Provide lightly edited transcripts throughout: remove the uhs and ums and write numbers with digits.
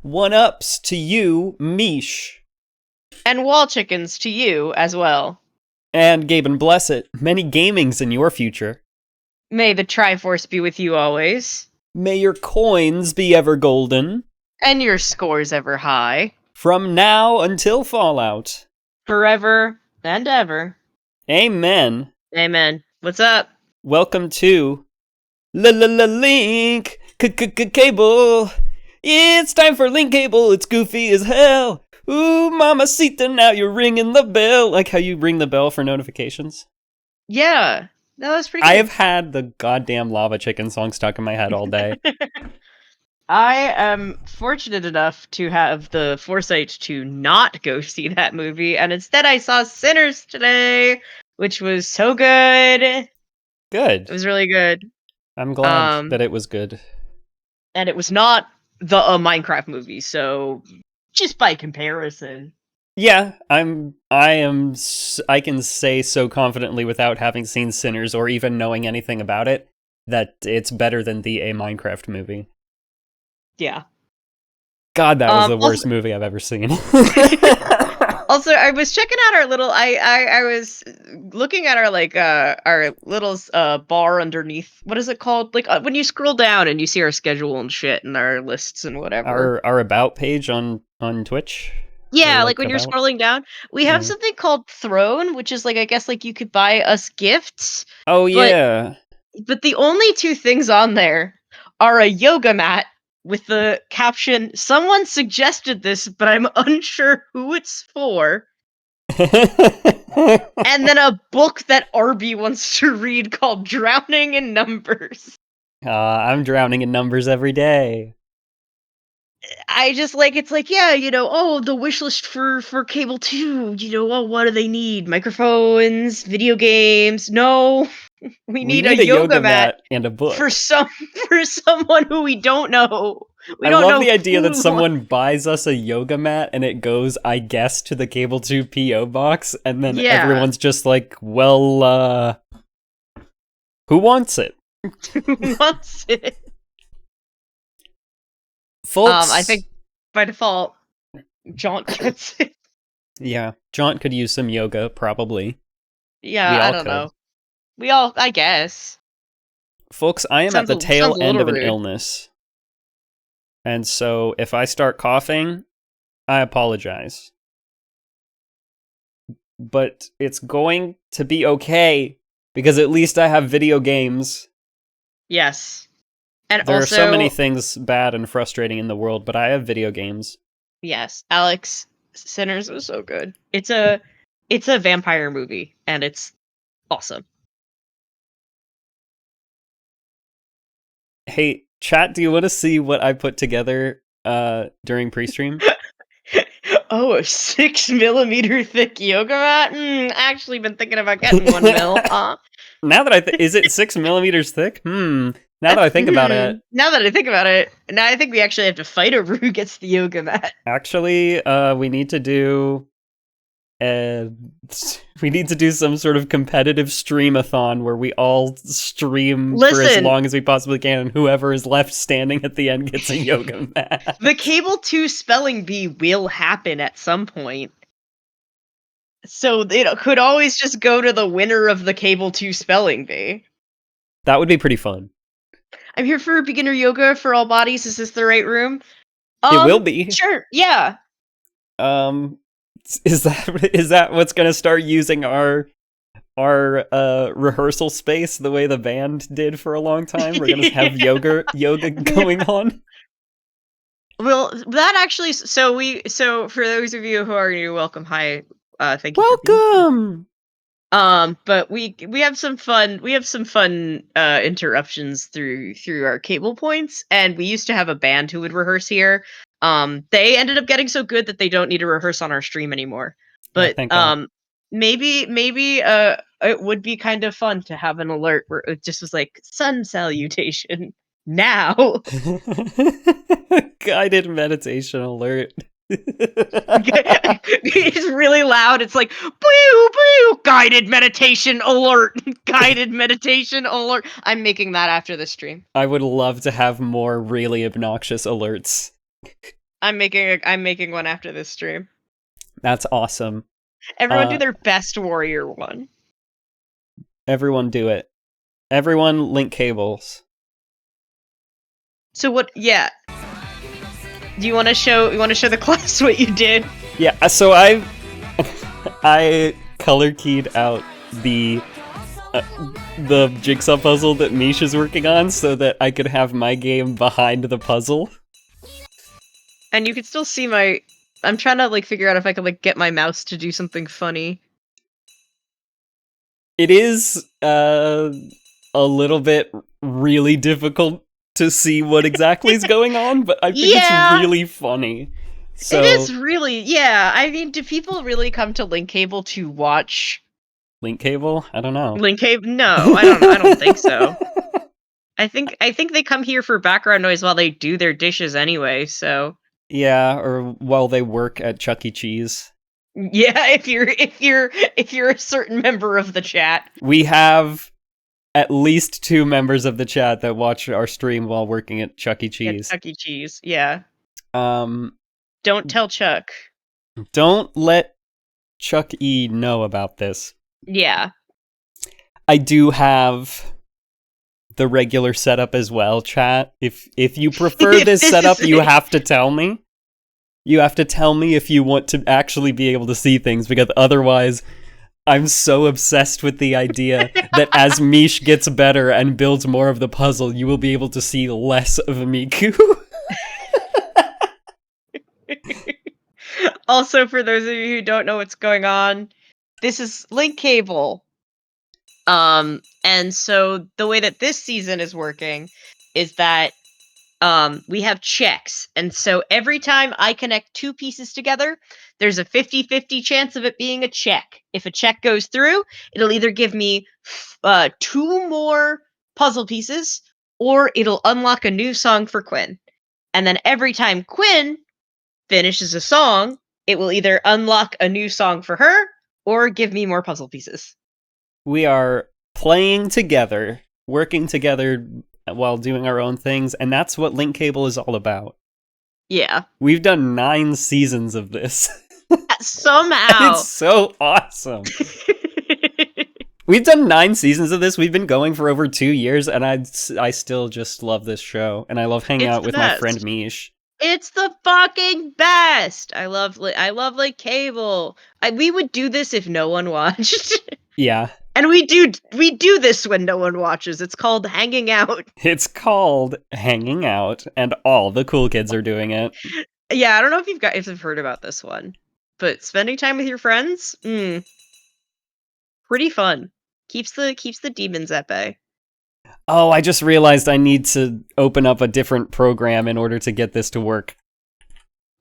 One-ups to you, Mish. And wall chickens to you as well. And Gabe and bless it, many gamings in your future. May the Triforce be with you always. May your coins be ever golden. And your scores ever high. From now until Fallout. Forever and ever. Amen. Amen. What's up? Welcome to Link Cable. It's time for Link Cable. It's goofy as hell. Ooh, mamacita, now you're ringing the bell. Like how you ring the bell for notifications? Yeah. That was pretty good. I have had the goddamn Lava Chicken song stuck in my head all day. I am fortunate enough to have the foresight to not go see that movie, and instead I saw Sinners today, which was so good. Good. It was really good. I'm glad that it was good. And it was not the Minecraft movie, so just by comparison. Yeah, I can say so confidently without having seen Sinners or even knowing anything about it that it's better than the A Minecraft movie. Yeah. God, that was the worst movie I've ever seen. Also, I was checking out our little. I was looking at our little bar underneath. What is it called? Like when you scroll down and you see our schedule and shit and our lists and whatever. Our about page on Twitch. Yeah, like when you're scrolling down, we have something called Throne, which is like I guess like you could buy us gifts. Oh yeah. But the only two things on there are a yoga mat with the caption, "Someone suggested this, but I'm unsure who it's for." And then a book that Arby wants to read called Drowning in Numbers. I'm drowning in numbers every day. I just it's like, yeah, the wish list for Cable 2, what do they need? Microphones, video games. No. We need a yoga mat and a book for someone who we don't know. I love the idea that someone buys us a yoga mat and it goes, I guess, to the Cable 2 PO box, and then everyone's just like, well, who wants it? Who wants it? Folks, I think by default, Jaunt gets it. Yeah, Jaunt could use some yoga, probably. Yeah, I don't know. We all, I guess. Folks, I am at the tail end of an illness. And so if I start coughing, I apologize. But it's going to be okay, because at least I have video games. Yes. And there are so many things bad and frustrating in the world, but I have video games. Yes, Alex, Sinners was so good. It's a vampire movie, and it's awesome. Hey, chat, do you want to see what I put together during pre-stream? Oh, a 6mm thick yoga mat? Actually been thinking about getting 1 mil. Now that is it 6mm thick? Now that I think about it. Now that I think about it, now I think we actually have to fight over who gets the yoga mat. Actually, we need to do some sort of competitive stream-a-thon where we all stream for as long as we possibly can, and whoever is left standing at the end gets a yoga mat. The Cable 2 spelling bee will happen at some point. So it could always just go to the winner of the Cable 2 spelling bee. That would be pretty fun. I'm here for beginner yoga for all bodies. Is this the right room? It will be. Sure, yeah. Is that what's gonna start using our rehearsal space the way the band did for a long time? We're gonna have yoga going on. Well, that actually. So for those of you who are new, welcome. Hi, thank you. Welcome. But we have some fun. We have some fun interruptions through our cable points, and we used to have a band who would rehearse here. They ended up getting so good that they don't need to rehearse on our stream anymore. But maybe it would be kind of fun to have an alert where it just was like sun salutation now. Guided meditation alert. It's really loud. It's like boo boo guided meditation alert. Guided meditation alert. I'm making that after the stream. I would love to have more really obnoxious alerts. I'm making one after this stream. That's awesome. Everyone do their best warrior one. Everyone do it. Everyone link cables. So what? Yeah. Do you want to show the class what you did? Yeah. So I color keyed out the jigsaw puzzle that Mish is working on so that I could have my game behind the puzzle. And you can still see my. I'm trying to figure out if I can get my mouse to do something funny. It is a little bit really difficult to see what exactly is going on, but I think it's really funny. So, it is really, yeah. I mean, do people really come to Link Cable to watch Link Cable? I don't know. Link Cable? No, I don't think so. I think they come here for background noise while they do their dishes anyway, so. Yeah, or while they work at Chuck E. Cheese. Yeah, if you're a certain member of the chat. We have at least 2 members of the chat that watch our stream while working at Chuck E. Cheese. Chuck E. Cheese, yeah. Don't tell Chuck. Don't let Chuck E. know about this. Yeah. I do have the regular setup as well, chat. If you prefer this setup, you have to tell me. You have to tell me if you want to actually be able to see things, because otherwise, I'm so obsessed with the idea that as Mish gets better and builds more of the puzzle, you will be able to see less of Miku. Also, for those of you who don't know what's going on, this is Link Cable. And so the way that this season is working is that we have checks. And so every time I connect 2 pieces together, there's a 50-50 chance of it being a check. If a check goes through, it'll either give me 2 more puzzle pieces, or it'll unlock a new song for Quinn. And then every time Quinn finishes a song, it will either unlock a new song for her, or give me more puzzle pieces. We are playing together, working together while doing our own things, and that's what Link Cable is all about. Yeah. We've done 9 seasons of this. Somehow. It's so awesome. We've done 9 seasons of this. We've been going for over 2 years, and I still just love this show, and I love hanging out with my friend Mish. It's the fucking best. I love Link Cable. We would do this if no one watched. Yeah. And we do this when no one watches. It's called hanging out. It's called hanging out, and all the cool kids are doing it. Yeah, I don't know if you've heard about this one, but spending time with your friends, pretty fun. Keeps the demons at bay. Oh, I just realized I need to open up a different program in order to get this to work.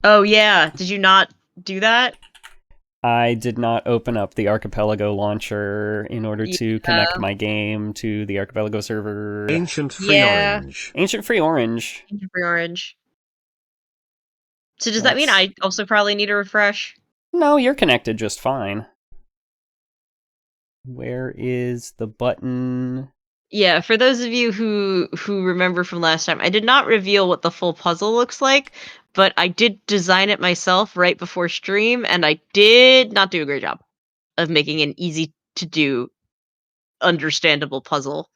Oh yeah, did you not do that? I did not open up the Archipelago launcher in order to connect my game to the Archipelago server. Ancient Free Orange. Ancient Free Orange. Ancient Free Orange. So does that mean I also probably need a refresh? No, you're connected just fine. Where is the button? Yeah, for those of you who remember from last time, I did not reveal what the full puzzle looks like, but I did design it myself right before stream, and I did not do a great job of making an easy to do, understandable puzzle.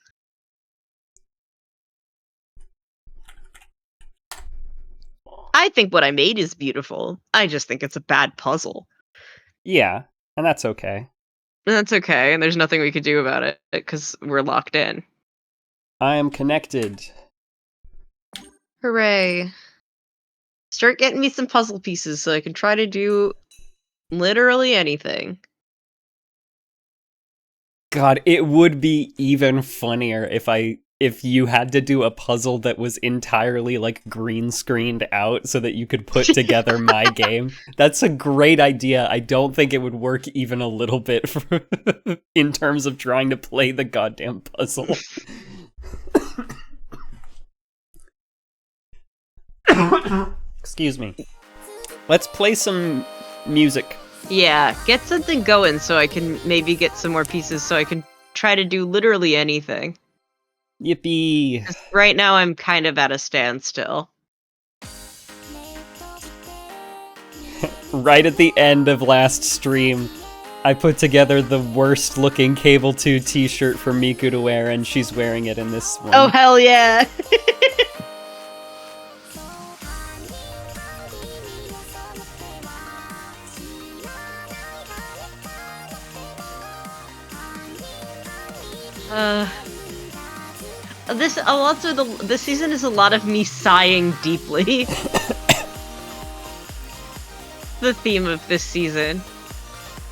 I think what I made is beautiful. I just think it's a bad puzzle. Yeah, and that's okay. That's okay, and there's nothing we could do about it, because we're locked in. I am connected. Hooray. Start getting me some puzzle pieces so I can try to do literally anything. God, it would be even funnier if you had to do a puzzle that was entirely green screened out so that you could put together my game. That's a great idea. I don't think it would work even a little bit in terms of trying to play the goddamn puzzle. Excuse me. Let's play some music. Yeah, get something going so I can maybe get some more pieces so I can try to do literally anything. Yippee. Right now I'm kind of at a standstill. right at the end of last stream, I put together the worst looking Cable 2 t-shirt for Miku to wear, and she's wearing it in this one. Oh, hell yeah! This season is a lot of me sighing deeply. The theme of this season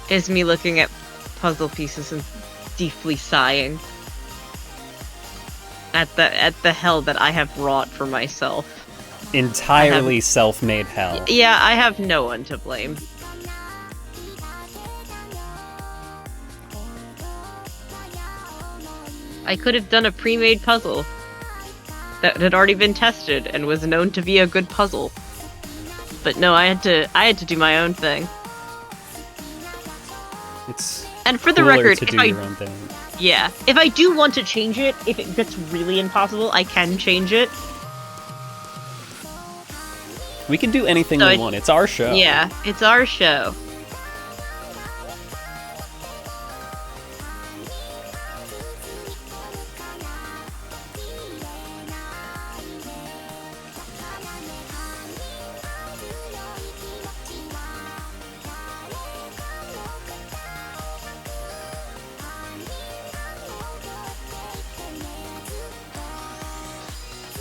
is me looking at puzzle pieces and deeply sighing at the hell that I have wrought for myself. Entirely self-made hell. Yeah, I have no one to blame. I could have done a pre-made puzzle that had already been tested and was known to be a good puzzle. But no, I had to do my own thing. And for the record, if I do want to change it, if it gets really impossible, I can change it. We can do anything we want. It's our show. Yeah, it's our show.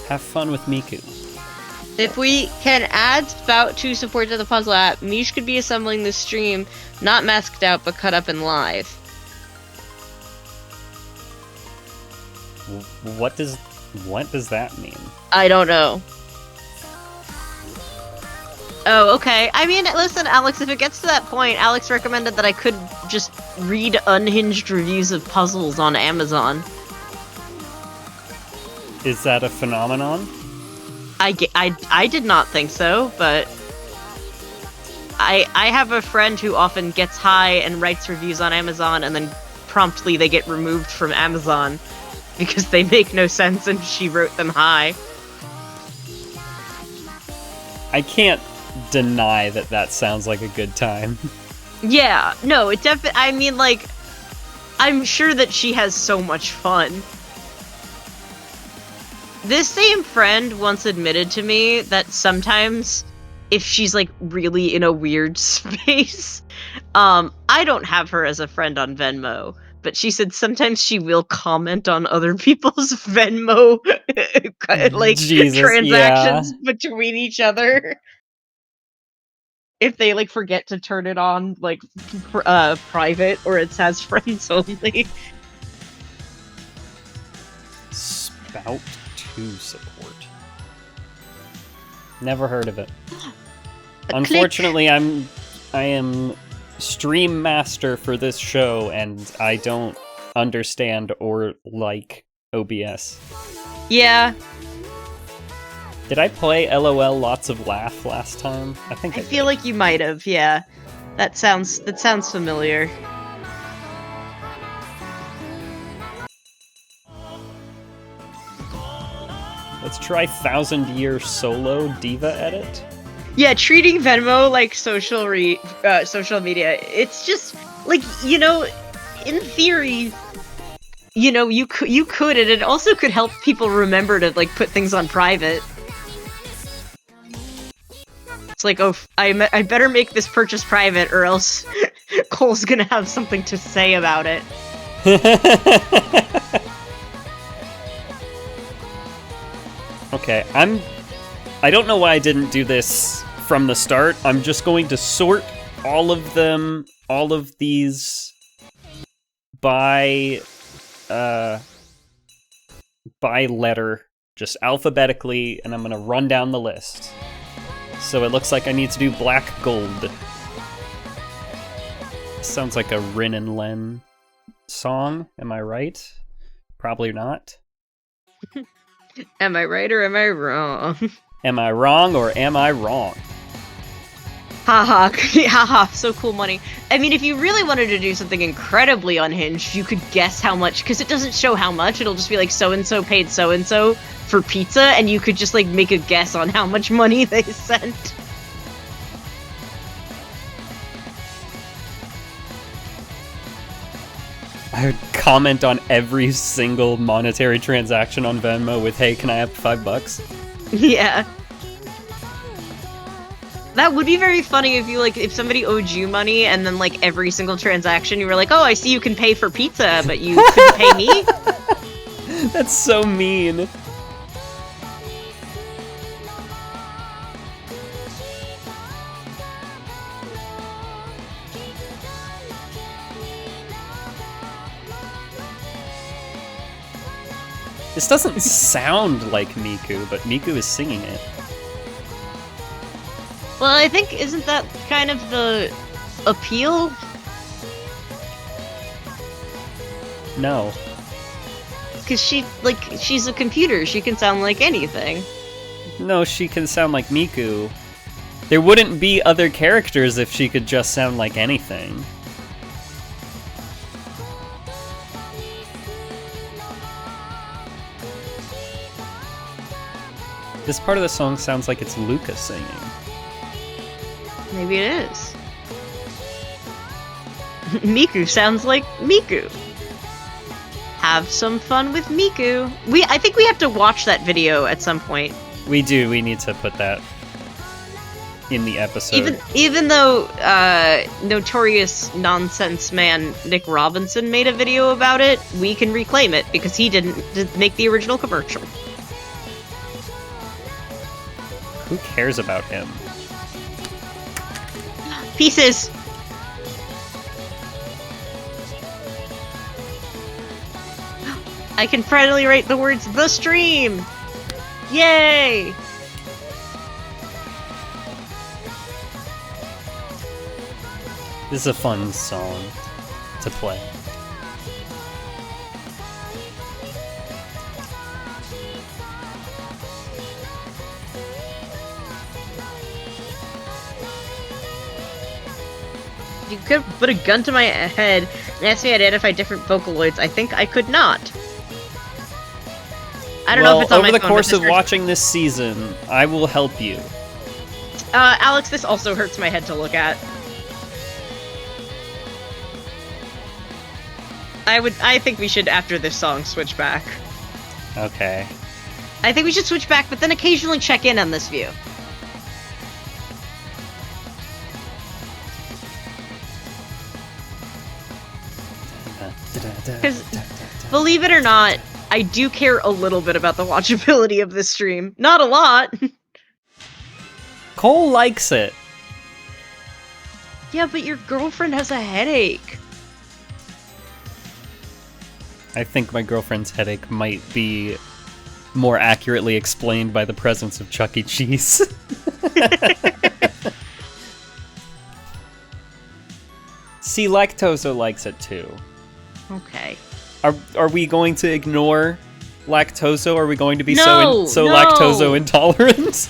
Have fun with Miku. If we can add Spout to support to the puzzle app, Mish could be assembling this stream, not masked out, but cut up and live. What does that mean? I don't know. Oh, okay. I mean, listen, Alex, if it gets to that point, Alex recommended that I could just read unhinged reviews of puzzles on Amazon. Is that a phenomenon? I did not think so, but I have a friend who often gets high and writes reviews on Amazon, and then promptly they get removed from Amazon because they make no sense and she wrote them high. I can't deny that sounds like a good time. Yeah, no, it definitely, I mean, like, I'm sure that she has so much fun. This same friend once admitted to me that sometimes, if she's, like, really in a weird space, I don't have her as a friend on Venmo, but she said sometimes she will comment on other people's Venmo, like, Jesus, transactions between each other. If they, like, forget to turn it on, like, private, or it says friends only. Spout 2 support. Never heard of it. Unfortunately, I am stream master for this show, and I don't understand or like OBS. Yeah. Did I play LOL Lots of Laugh last time? I think I feel like you might have, yeah. That sounds familiar. Let's try 1000-Year Solo Diva Edit. Yeah, treating Venmo like social media. It's just like, you know, in theory, you know, you could, and it also could help people remember to, like, put things on private. It's like, oh, I better make this purchase private, or else Cole's gonna have something to say about it. Okay, I don't know why I didn't do this from the start. I'm just going to sort all of these by letter, just alphabetically, and I'm gonna run down the list. So it looks like I need to do Black Gold. Sounds like a Rin and Len song, am I right? Probably not. Am I right or am I wrong? Am I wrong or am I wrong? Haha, haha, so cool money. I mean, if you really wanted to do something incredibly unhinged, you could guess how much, because it doesn't show how much, it'll just be like so-and-so paid so-and-so for pizza, and you could just, like, make a guess on how much money they sent. I would comment on every single monetary transaction on Venmo with, hey, can I have $5? Yeah. That would be very funny if you, like, if somebody owed you money and then, like, every single transaction you were like, oh, I see you can pay for pizza, but you couldn't pay me? That's so mean. This doesn't sound like Miku, but Miku is singing it. Well, I think, isn't that kind of the appeal? No. Because she's a computer, she can sound like anything. No, she can sound like Miku. There wouldn't be other characters if she could just sound like anything. This part of the song sounds like it's Luca singing. Maybe it is. Miku sounds like Miku. Have some fun with Miku. I think we have to watch that video at some point. We do. We need to put that in the episode. Even though notorious nonsense man Nick Robinson made a video about it, we can reclaim it because he didn't make the original commercial. Who cares about him? Pieces! I can finally write the words "the stream"! Yay! This is a fun song to play. You could put a gun to my head and ask me to identify different Vocaloids. I think I could not. I don't know if it's on my phone. Over the course of watching this season, I will help you. Alex, this also hurts my head to look at. I think we should, after this song, switch back. Okay. I think we should switch back, but then occasionally check in on this view. Because, believe it or not, I do care a little bit about the watchability of this stream. Not a lot. Cole likes it. Yeah, but your girlfriend has a headache. I think my girlfriend's headache might be more accurately explained by the presence of Chuck E. Cheese. See, Lactoso likes it too. Okay. Are we going to ignore Lactoso? Are we going to be so No! lactoso intolerant?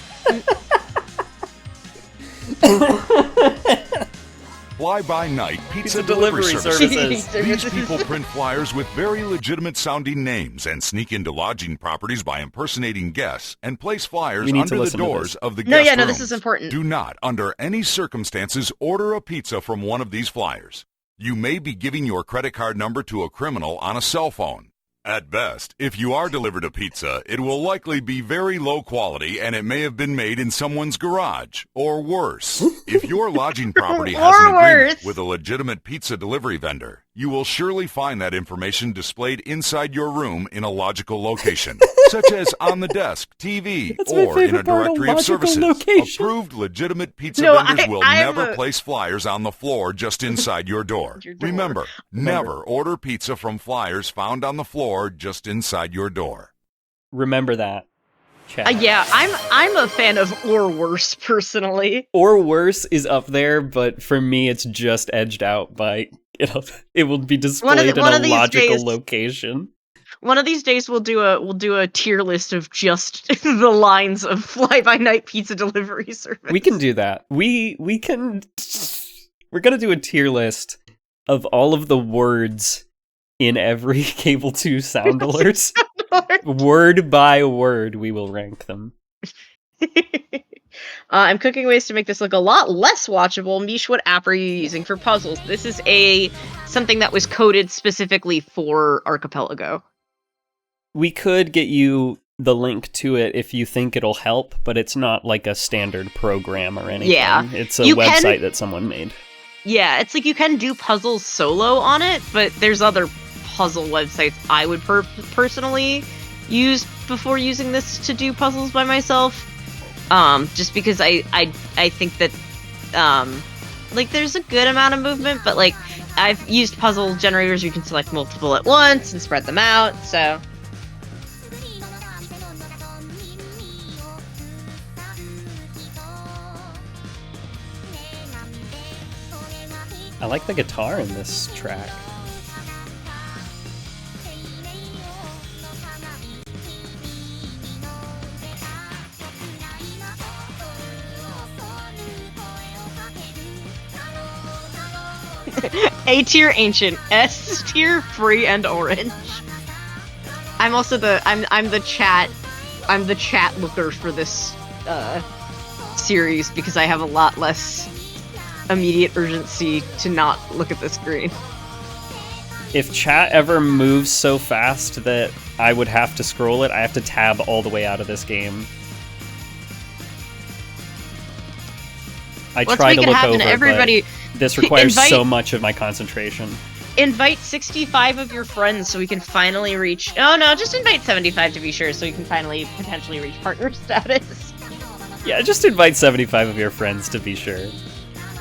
Fly-by-night pizza delivery services. These people print flyers with very legitimate sounding names and sneak into lodging properties by impersonating guests and place flyers under the doors of the guest rooms. No, this is important. Do not, under any circumstances, order a pizza from one of these flyers. You may be giving your credit card number to a criminal on a cell phone. At best, if you are delivered a pizza, it will likely be very low quality and it may have been made in someone's garage. Or worse, if your lodging property has an agreement with a legitimate pizza delivery vendor, you will surely find that information displayed inside your room in a logical location, such as on the desk, TV, or in a directory of services. Location. Approved legitimate pizza vendors will never place flyers on the floor just inside your door. Remember, never order pizza from flyers found on the floor just inside your door. Remember that. Yeah, I'm a fan of or worse, personally. Or worse is up there, but for me it's just edged out by, it will be displayed in a logical location. One of these days we'll do a tier list of just the lines of fly-by-night pizza delivery service. We can do that. We're gonna do a tier list of all of the words in every Cable 2 sound alert. Word by word, we will rank them. I'm cooking ways to make this look a lot less watchable. Mish, what app are you using for puzzles? This is something that was coded specifically for Archipelago. We could get you the link to it if you think it'll help, but it's not like a standard program or anything. Yeah. It's a website that someone made. Yeah, it's like you can do puzzles solo on it, but there's other puzzle websites I would personally use before using this to do puzzles by myself. Just because I think that like there's a good amount of movement, but like I've used puzzle generators where you can select multiple at once and spread them out, so I like the guitar in this track. A tier ancient, S tier free and orange. I'm also I'm the chat looker for this series because I have a lot less immediate urgency to not look at the screen. If chat ever moves so fast that I would have to scroll it, I have to tab all the way out of this game. I try to look over, everybody, but this requires so much of my concentration. Invite 65 of your friends so we can finally reach... Oh no, just invite 75 to be sure so we can finally potentially reach partner status. Yeah, just invite 75 of your friends to be sure.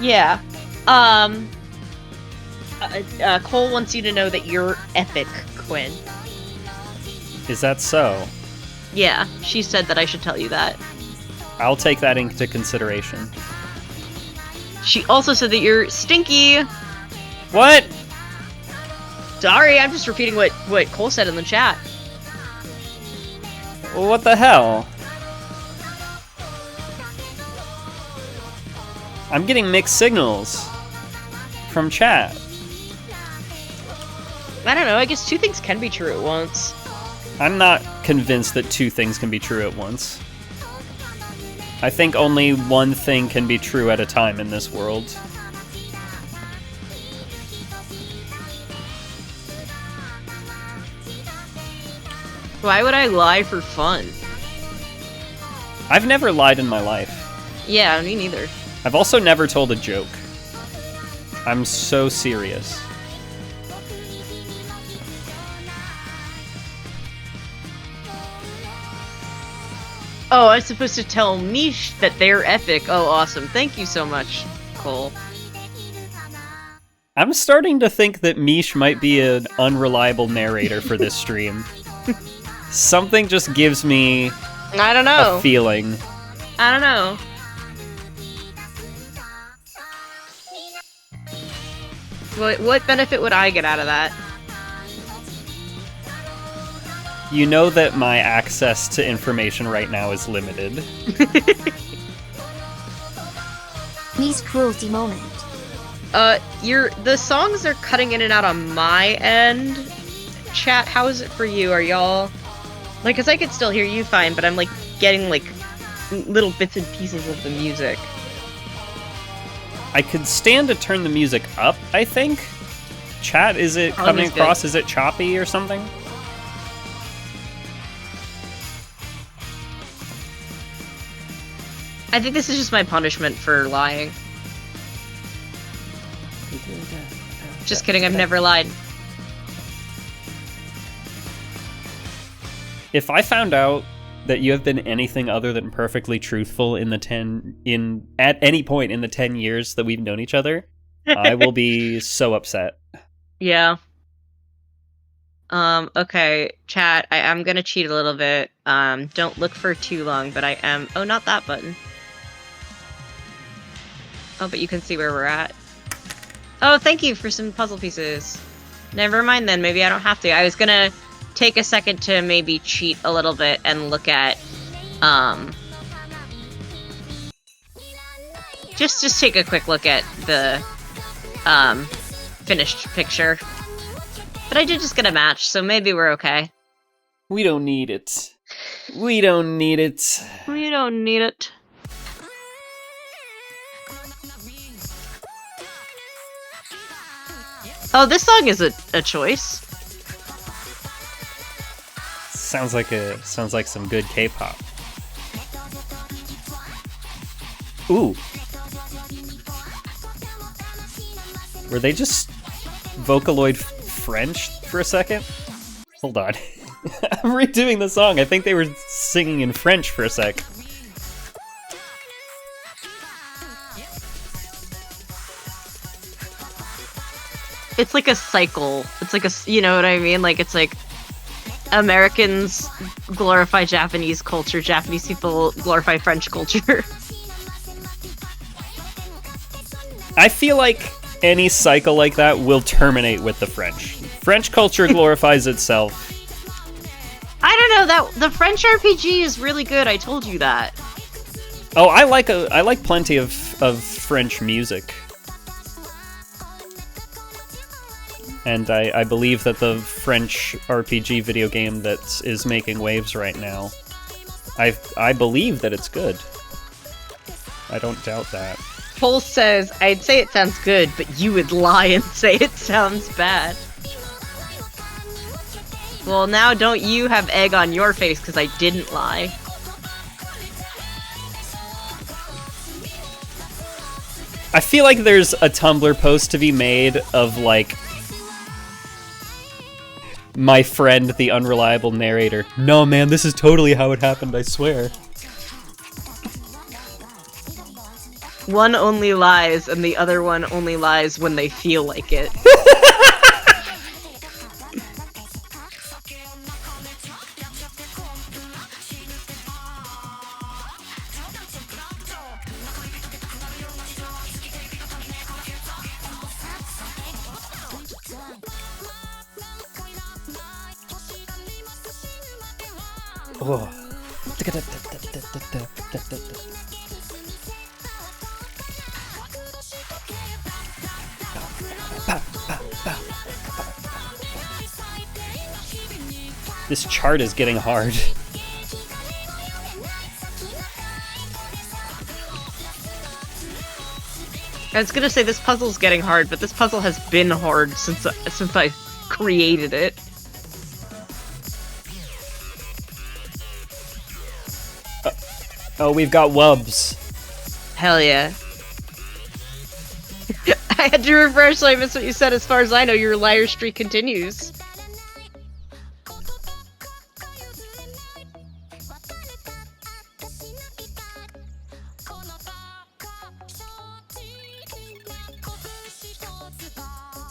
Yeah. Cole wants you to know that you're epic, Quinn. Is that so? Yeah, she said that I should tell you that. I'll take that into consideration. She also said that you're stinky. What? Sorry, I'm just repeating what Cole said in the chat. Well, what the hell? I'm getting mixed signals from chat. I don't know, I guess two things can be true at once. I'm not convinced that two things can be true at once. I think only one thing can be true at a time in this world. Why would I lie for fun? I've never lied in my life. Yeah, me neither. I've also never told a joke. I'm so serious. Oh, I'm supposed to tell Mish that they're epic. Oh, awesome. Thank you so much, Cole. I'm starting to think that Mish might be an unreliable narrator for this stream. Something just gives me I don't know. A feeling. I don't know. What benefit would I get out of that? You know that my access to information right now is limited. Miss cruelty moment. The songs are cutting in and out on my end. Chat, how is it for you? Are y'all... Like, cause I could still hear you fine, but I'm, like, getting, like, little bits and pieces of the music. I could stand to turn the music up, I think. Chat, is it coming across? Good. Is it choppy or something? I think this is just my punishment for lying. Just kidding, I've never lied. If I found out that you have been anything other than perfectly truthful at any point in the 10 years that we've known each other, I will be so upset. Yeah. Okay, chat, I am gonna cheat a little bit. Don't look for too long, but I am... Oh, not that button. Oh, but you can see where we're at. Oh, thank you for some puzzle pieces. Never mind then, maybe I don't have to. I was gonna take a second to maybe cheat a little bit and look at, just take a quick look at the, finished picture. But I did just get a match, so maybe we're okay. We don't need it. We don't need it. We don't need it. Oh, this song is a choice. Sounds like some good K-pop. Ooh. Were they just Vocaloid French for a second? Hold on. I'm redoing the song. I think they were singing in French for a sec. It's like a cycle. It's like you know what I mean? Like, it's like Americans glorify Japanese culture, Japanese people glorify French culture. I feel like any cycle like that will terminate with the French. French culture glorifies itself. I don't know, that the French RPG is really good. I told you that. Oh, I like plenty of French music. And I believe that the French RPG video game that is making waves right now, I believe that it's good. I don't doubt that. Pulse says, I'd say it sounds good, but you would lie and say it sounds bad. Well, now don't you have egg on your face because I didn't lie. I feel like there's a Tumblr post to be made of, like, my friend, the unreliable narrator. No, man, this is totally how it happened, I swear. One only lies, and the other one only lies when they feel like it. Oh. This chart is getting hard. I was gonna say this puzzle's getting hard, but this puzzle has been hard since I created it. Oh, we've got wubs. Hell yeah. I had to refresh, so I missed what you said. As far as I know, your liar streak continues.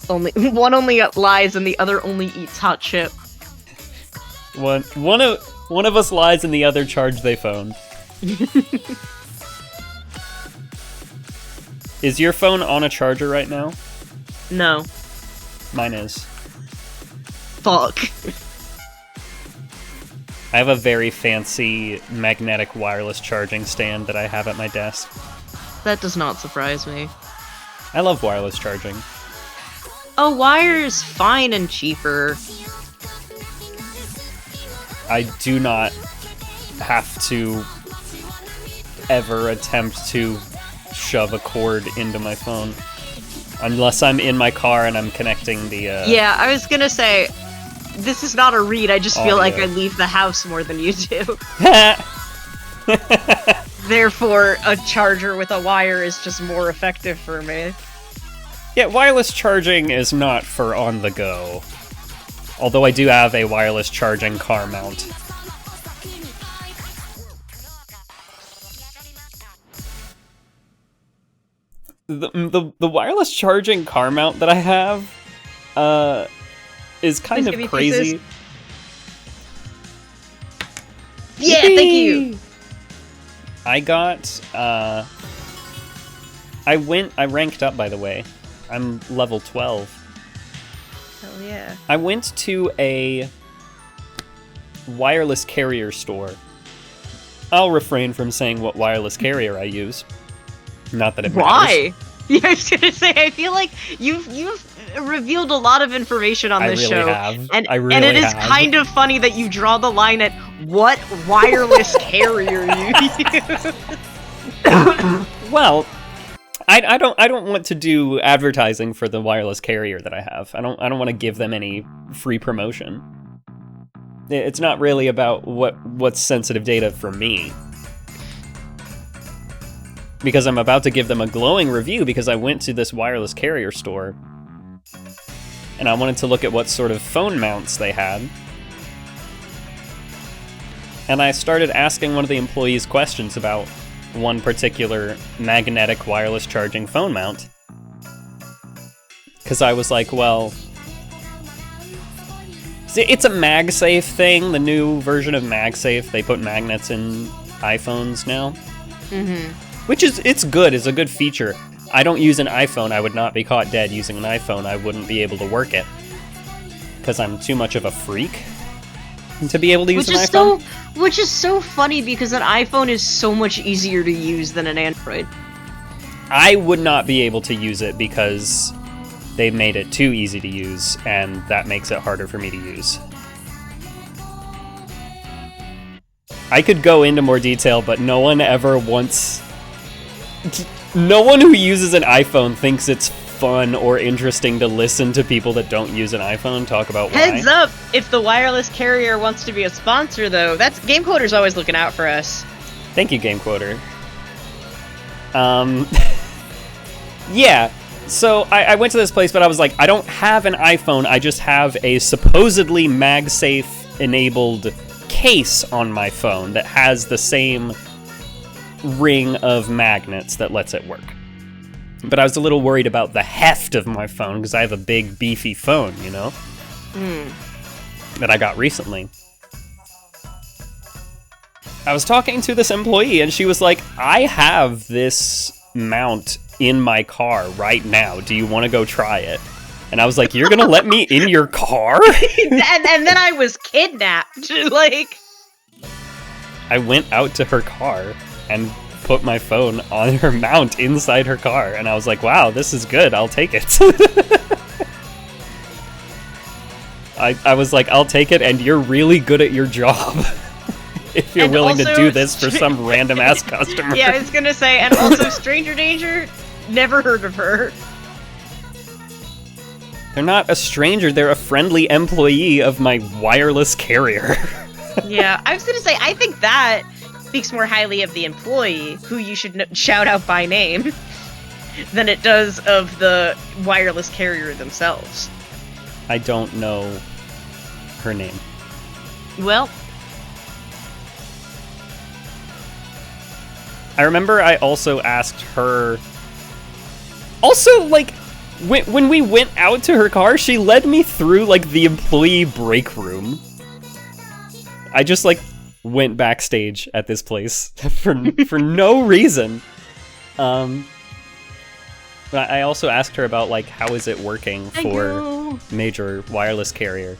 One only lies and the other only eats hot chip. One of us lies and the other charge they phone. Is your phone on a charger right now? No. Mine is. Fuck. I have a very fancy magnetic wireless charging stand that I have at my desk. That does not surprise me. I love wireless charging. A wire is fine and cheaper. I do not have to ever attempt to shove a cord into my phone. Unless I'm in my car and I'm connecting the, Yeah, I was gonna say, this is not a read, I just feel like I audio. leave the house more than you do. Therefore, a charger with a wire is just more effective for me. Yeah, wireless charging is not for on the go. Although I do have a wireless charging car mount. The wireless charging car mount that I have is kind of crazy. Yeah, thank you. I got I ranked up, by the way. I'm level 12. Hell yeah. I went to a wireless carrier store. I'll refrain from saying what wireless carrier I use. Not that it matters. Why? Yeah, I was gonna say, I feel like you've revealed a lot of information on this show. And it is kind of funny that you draw the line at what wireless carrier you use. Well, I don't want to do advertising for the wireless carrier that I have. I don't want to give them any free promotion. It's not really about what's sensitive data for me. Because I'm about to give them a glowing review because I went to this wireless carrier store and I wanted to look at what sort of phone mounts they had. And I started asking one of the employees questions about one particular magnetic wireless charging phone mount. Because I was like, well, see, it's a MagSafe thing, the new version of MagSafe. They put magnets in iPhones now. Mm-hmm. Which it's good, it's a good feature. I don't use an iPhone, I would not be caught dead using an iPhone, I wouldn't be able to work it. Because I'm too much of a freak to be able to use an iPhone. Which is so funny because an iPhone is so much easier to use than an Android. I would not be able to use it because they made it too easy to use, and that makes it harder for me to use. I could go into more detail, but no one ever wants... No one who uses an iPhone thinks it's fun or interesting to listen to people that don't use an iPhone talk about why. Heads up, if the wireless carrier wants to be a sponsor, though, that's GameQuoter's always looking out for us. Thank you, GameQuoter. Yeah, so I went to this place, but I was like, I don't have an iPhone, I just have a supposedly MagSafe-enabled case on my phone that has the same ring of magnets that lets it work. But I was a little worried about the heft of my phone because I have a big beefy phone, you know? That I got recently. I was talking to this employee and she was like, I have this mount in my car right now. Do you want to go try it? And I was like, you're gonna let me in your car? and then I was kidnapped. Like, I went out to her car and put my phone on her mount inside her car, and I was like, wow, this is good, I'll take it. I was like, I'll take it, and you're really good at your job. If you're willing to do this for some random-ass customer. Yeah, I was gonna say, and also Stranger Danger, never heard of her. They're not a stranger, they're a friendly employee of my wireless carrier. Yeah, I was gonna say, I think that speaks more highly of the employee, who you should shout out by name, than it does of the wireless carrier themselves. I don't know her name. Well, I remember I also asked her... Also, like, when we went out to her car, she led me through, like, the employee break room. I just, like, went backstage at this place for no reason. But I also asked her about, like, how is it working for major wireless carrier?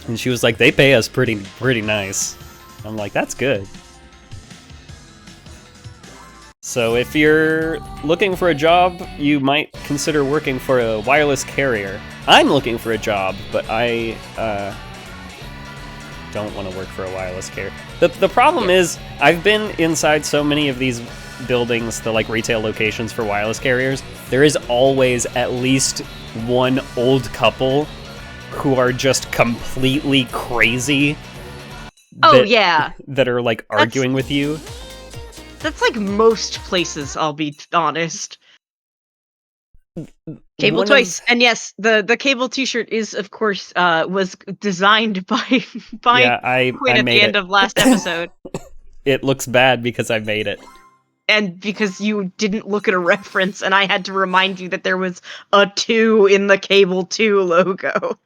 And she was like, they pay us pretty nice. I'm like, that's good. So if you're looking for a job, you might consider working for a wireless carrier. I'm looking for a job, but I don't want to work for a wireless carrier. The problem is, I've been inside so many of these buildings, the like retail locations for wireless carriers, there is always at least one old couple who are just completely crazy. That are like arguing with you. That's like most places, I'll be honest. Cable Toys, and yes, the Cable T-shirt is, of course, was designed by Quinn at the end of last episode. It looks bad because I made it. And because you didn't look at a reference, and I had to remind you that there was a 2 in the Cable 2 logo.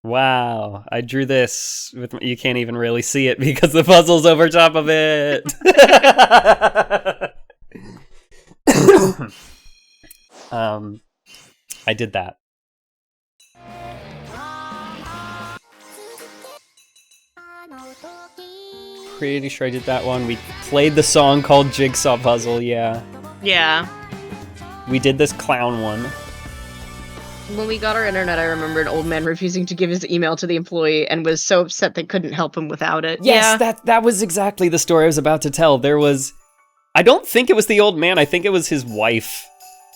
Wow, I drew this with you can't even really see it because the puzzle's over top of it. I did that. Pretty sure I did that one. We played the song called Jigsaw Puzzle, yeah. Yeah. We did this clown one. When we got our internet, I remember an old man refusing to give his email to the employee and was so upset they couldn't help him without it. Yes, that was exactly the story I was about to tell. There was I don't think it was the old man. I think it was his wife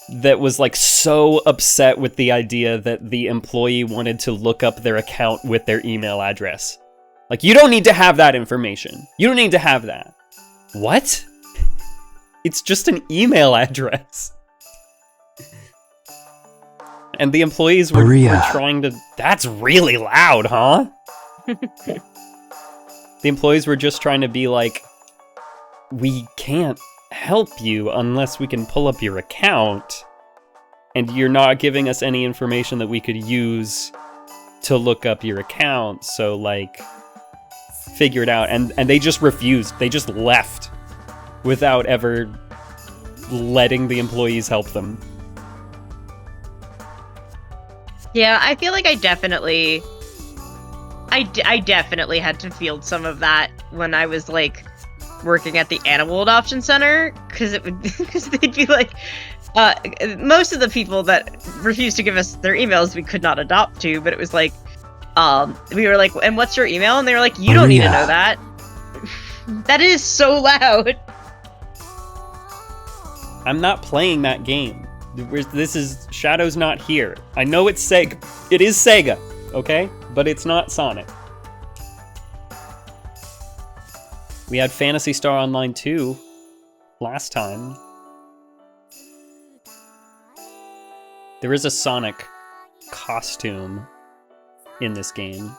that was like so upset with the idea that the employee wanted to look up their account with their email address. Like, you don't need to have that information. You don't need to have that. What? It's just an email address. And the employees were trying to... That's really loud, huh? The employees were just trying to be like, we can't help you unless we can pull up your account, and you're not giving us any information that we could use to look up your account, so, like, figure it out. And they just refused. They just left without ever letting the employees help them. Yeah, I feel like I definitely had to field some of that when I was, like, working at the animal adoption center, because they'd be like, most of the people that refused to give us their emails we could not adopt to, but it was like, we were like, and what's your email? And they were like, you don't need to know that. That is so loud. I'm not playing that game. This is Shadow's not here. I know it's Sega. It is Sega, okay? But it's not Sonic. We had Phantasy Star Online 2 last time. There is a Sonic costume in this game.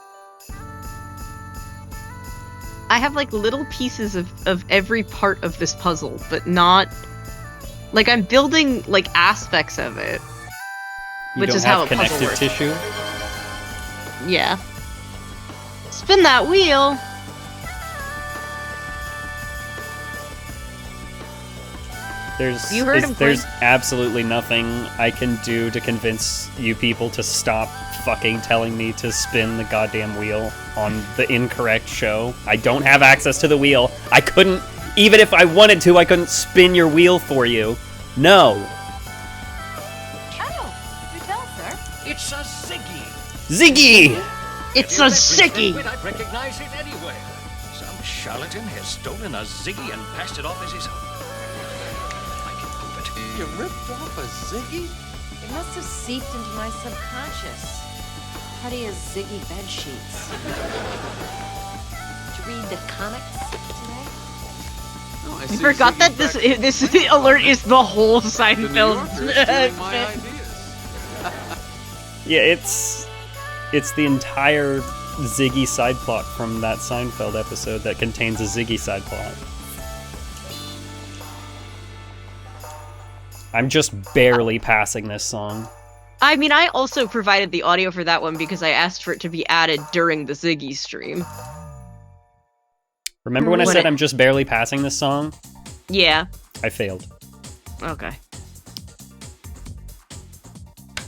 I have, like, little pieces of every part of this puzzle, but not... Like, I'm building, like, aspects of it. Which is how a puzzle works. Connective tissue? Yeah. Spin that wheel! There's absolutely nothing I can do to convince you people to stop fucking telling me to spin the goddamn wheel on the incorrect show. I don't have access to the wheel. I couldn't, even if I wanted to, I couldn't spin your wheel for you. No. Oh, you tell, sir. It's a Ziggy. Ziggy! It's a Ziggy! I'd recognize it anywhere. Some charlatan has stolen a Ziggy and passed it off as his own. You ripped off a Ziggy? It must have seeped into my subconscious. Putty is Ziggy bed sheets. Did you read the comics today? No, I You forgot Ziggy that this alert is the whole Seinfeld. My ideas. Yeah, it's the entire Ziggy side plot from that Seinfeld episode that contains a Ziggy side plot. I'm just barely passing this song. I mean, I also provided the audio for that one because I asked for it to be added during the Ziggy stream. Remember when I said I'm just barely passing this song? Yeah. I failed. Okay.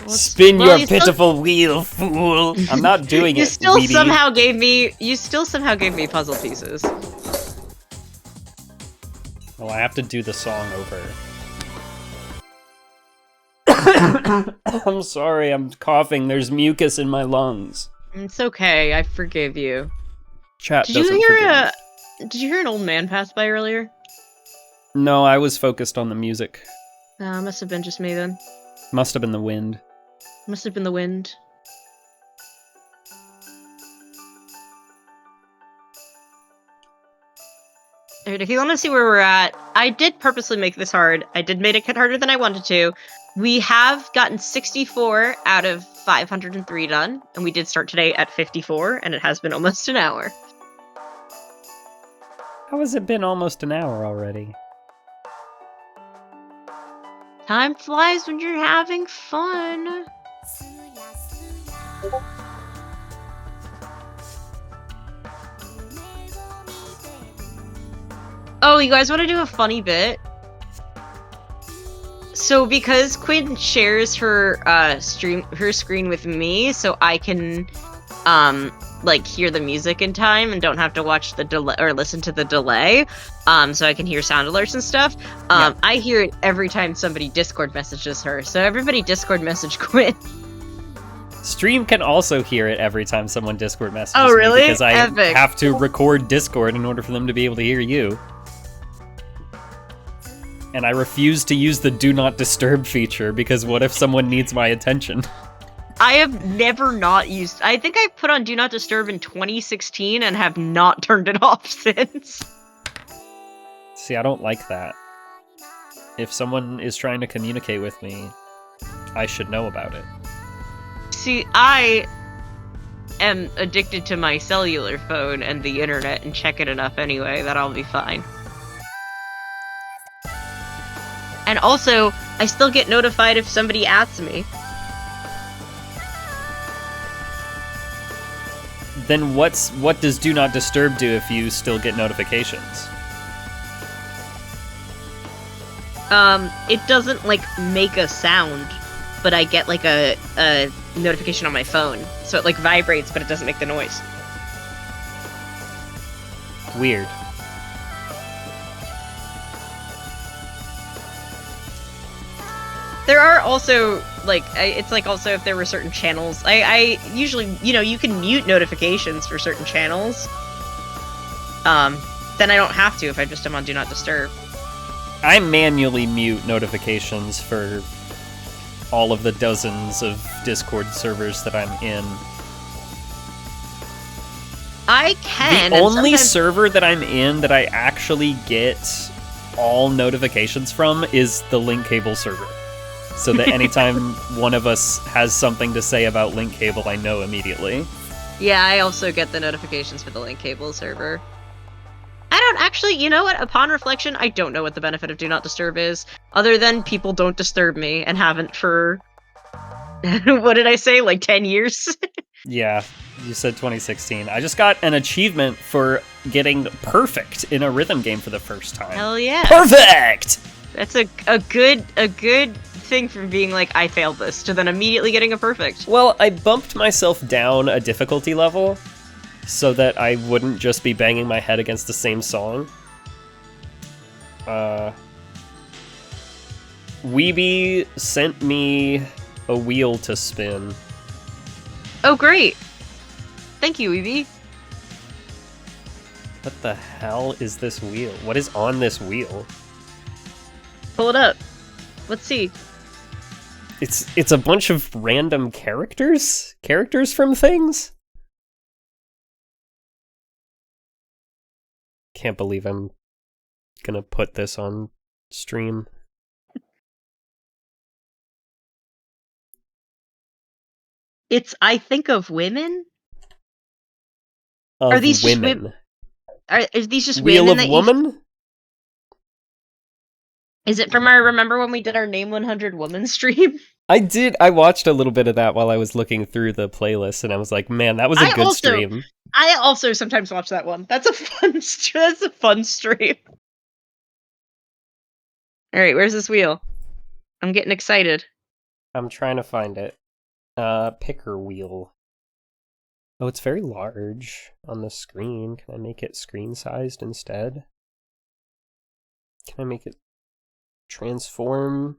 Spin your pitiful wheel, fool! I'm not doing it, You still weeby. somehow gave me puzzle pieces. Well, I have to do the song over. I'm sorry, I'm coughing. There's mucus in my lungs. It's okay, I forgive you. Chat Did doesn't you forgive me. Did you hear an old man pass by earlier? No, I was focused on the music. Must have been just me then. Must have been the wind. Must have been the wind. Alright, if you want to see where we're at, I did purposely make this hard. I did make it harder than I wanted to. We have gotten 64 out of 503 done, and we did start today at 54, and it has been almost an hour. How has it been almost an hour already? Time flies when you're having fun. Oh, you guys want to do a funny bit? So because Quinn shares her screen with me, so I can like hear the music in time and don't have to watch the delay or listen to the delay, so I can hear sound alerts and stuff. Yeah. I hear it every time somebody Discord messages her, so everybody Discord message Quinn. Stream can also hear it every time someone Discord messages Oh, really? me because I Epic. have to record Discord in order for them to be able to hear you. And I refuse to use the Do Not Disturb feature, because what if someone needs my attention? I have never not used... I think I put on Do Not Disturb in 2016 and have not turned it off since. See, I don't like that. If someone is trying to communicate with me, I should know about it. See, I am addicted to my cellular phone and the internet and check it enough anyway that I'll be fine. And also, I still get notified if somebody asks me. Then what does Do Not Disturb do if you still get notifications? It doesn't, like, make a sound, but I get, like, a notification on my phone. So it, like, vibrates, but it doesn't make the noise. Weird. There are also, like, it's like also if there were certain channels. I usually, you know, you can mute notifications for certain channels. Then I don't have to if I just am on Do Not Disturb. I manually mute notifications for all of the dozens of Discord servers that I'm in. I can. The only server that I'm in that I actually get all notifications from is the Link Cable server. So that anytime one of us has something to say about Link Cable, I know immediately. Yeah, I also get the notifications for the Link Cable server. I don't actually, you know what? Upon reflection, I don't know what the benefit of Do Not Disturb is, other than people don't disturb me and haven't for, what did I say, like 10 years? Yeah, you said 2016. I just got an achievement for getting perfect in a rhythm game for the first time. Hell yeah. Perfect! That's a good thing from being like, I failed this, to then immediately getting a perfect. Well, I bumped myself down a difficulty level so that I wouldn't just be banging my head against the same song. Weeby sent me a wheel to spin. Oh, great. Thank you, Weeby. What the hell is this wheel? What is on this wheel? Pull it up. Let's see. It's a bunch of random characters? Characters from things? Can't believe I'm gonna put this on stream. It's I Think of Women? Of are these women. Are these just Wheel women of Woman? Is it from our Remember when we did our Name 100 Woman stream? I watched a little bit of that while I was looking through the playlist, and I was like, man, that was a good stream. I also sometimes watch that one. That's a fun stream. Alright, where's this wheel? I'm getting excited. I'm trying to find it. Picker wheel. Oh, it's very large on the screen. Can I make it screen-sized instead? Can I make it transform?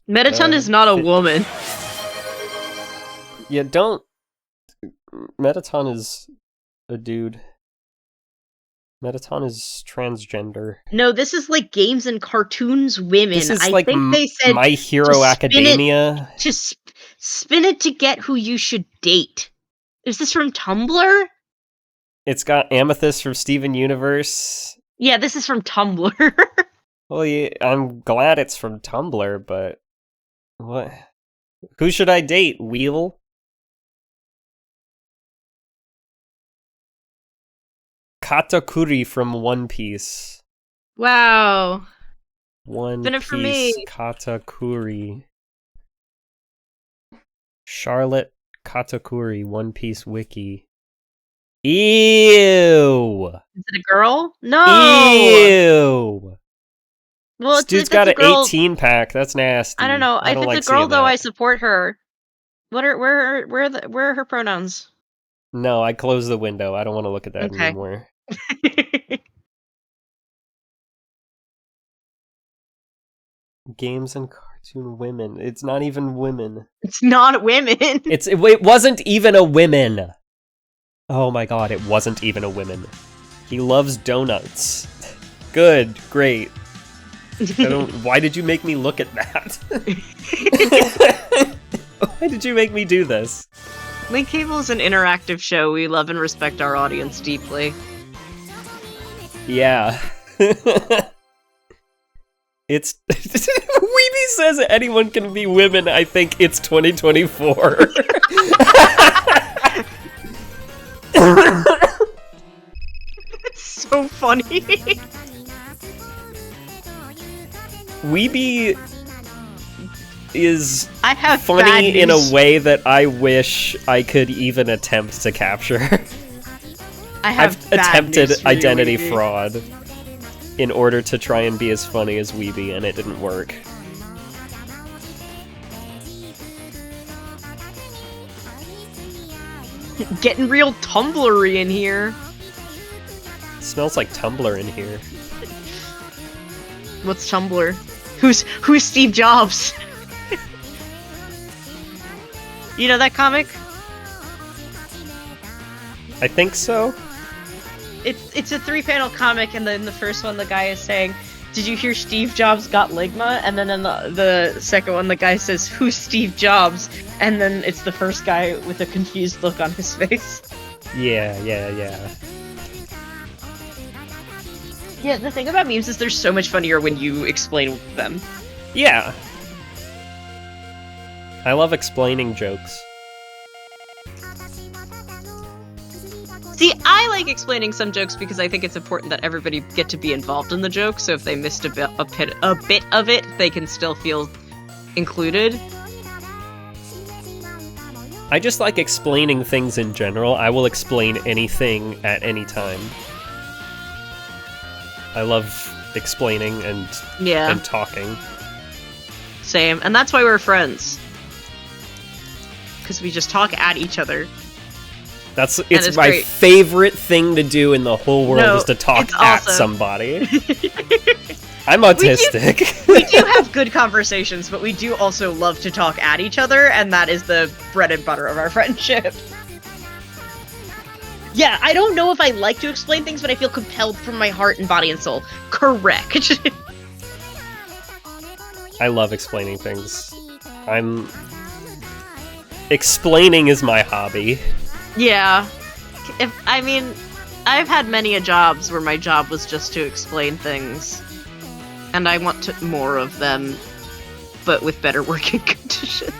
Mettaton is not a woman. Yeah, don't... Mettaton is a dude. Mettaton is transgender. No, this is like Games and Cartoons Women. This is I like think they said My Hero Academia. Just spin it to get who you should date. Is this from Tumblr? It's got Amethyst from Steven Universe. Yeah, this is from Tumblr. Well, yeah, I'm glad it's from Tumblr, but... What? Who should I date, Wheel? Katakuri from One Piece. Wow. One Spin it Piece for me. Katakuri. Charlotte Katakuri, One Piece Wiki. Ew! Is it a girl? No! Ew! Well, This dude's got an 18 pack. That's nasty. I don't know. If don't like it's a girl, seeing though, that. I support her. Where are her pronouns? No, I closed the window. I don't want to look at that Okay. anymore. Games and Cartoon Women. It's not even women. It's not women. It wasn't even a women. Oh my god, it wasn't even a women. He loves donuts. Good, great. Why did you make me look at that? Why did you make me do this? Link Cable is an interactive show. We love and respect our audience deeply. Yeah. It's Weeby says anyone can be women. I think it's 2024. It's so funny. Weeby is I have funny in a news. way that I wish I could even attempt to capture. I've attempted identity fraud in order to try and be as funny as Weeby, and it didn't work. Getting real Tumblr-y in here. Smells like Tumblr in here. What's Tumblr? Who's Steve Jobs? You know that comic? I think so. It's a 3-panel comic, and then the first one the guy is saying, "Did you hear Steve Jobs got Ligma?" And then in the second one the guy says, "Who's Steve Jobs?" And then it's the first guy with a confused look on his face. Yeah. Yeah, the thing about memes is they're so much funnier when you explain them. Yeah. I love explaining jokes. See, I like explaining some jokes because I think it's important that everybody get to be involved in the joke, so if they missed a bit of it, they can still feel included. I just like explaining things in general. I will explain anything at any time. I love explaining and talking. Same, and that's why we're friends. Because we just talk at each other. It's my favorite thing to do in the whole world is to talk at somebody. I'm autistic. We do have good conversations, but we do also love to talk at each other, and that is the bread and butter of our friendship. Yeah, I don't know if I like to explain things, but I feel compelled from my heart and body and soul. Correct. I love explaining things. Explaining is my hobby. Yeah. I've had many jobs where my job was just to explain things. And I want more of them, but with better working conditions.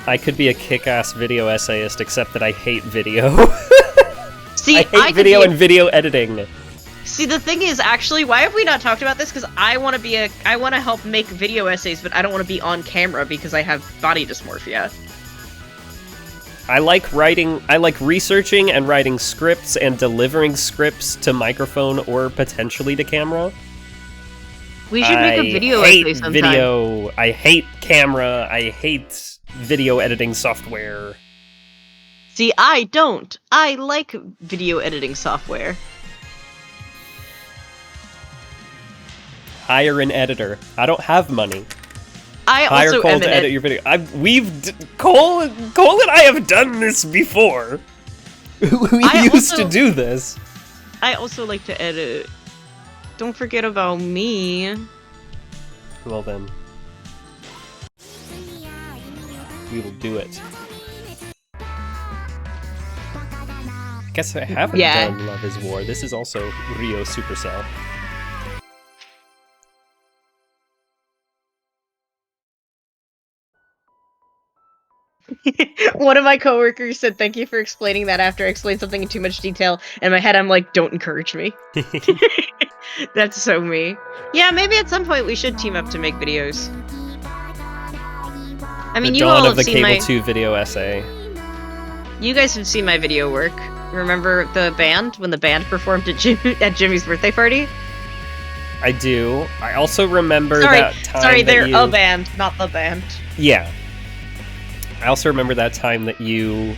I could be a kick-ass video essayist, except that I hate video. See, I hate video and video editing. See, the thing is, actually, why have we not talked about this? Because I want to help make video essays, but I don't want to be on camera because I have body dysmorphia. I like researching and writing scripts and delivering scripts to microphone or potentially to camera. We should make a video essay sometime. I hate camera. I hate video editing software. See, I don't. I like video editing software. Hire an editor. I don't have money. Hire Cole to edit your video. Cole and I have done this before. We used to do this. I also like to edit. Don't forget about me. Well then. We will do it. Guess I haven't done Love is War. This is also Rio Supercell. One of my coworkers said, "Thank you for explaining that," after I explained something in too much detail. In my head, I'm like, "Don't encourage me." That's so me. Yeah, maybe at some point we should team up to make videos. I mean, the you dawn all of have the seen Cable 2 video essay. You guys have seen my video work. Remember the band when the band performed at Jimmy's birthday party? I do. I also remember that time. Sorry, they're a band, not the band. Yeah. I also remember that time that you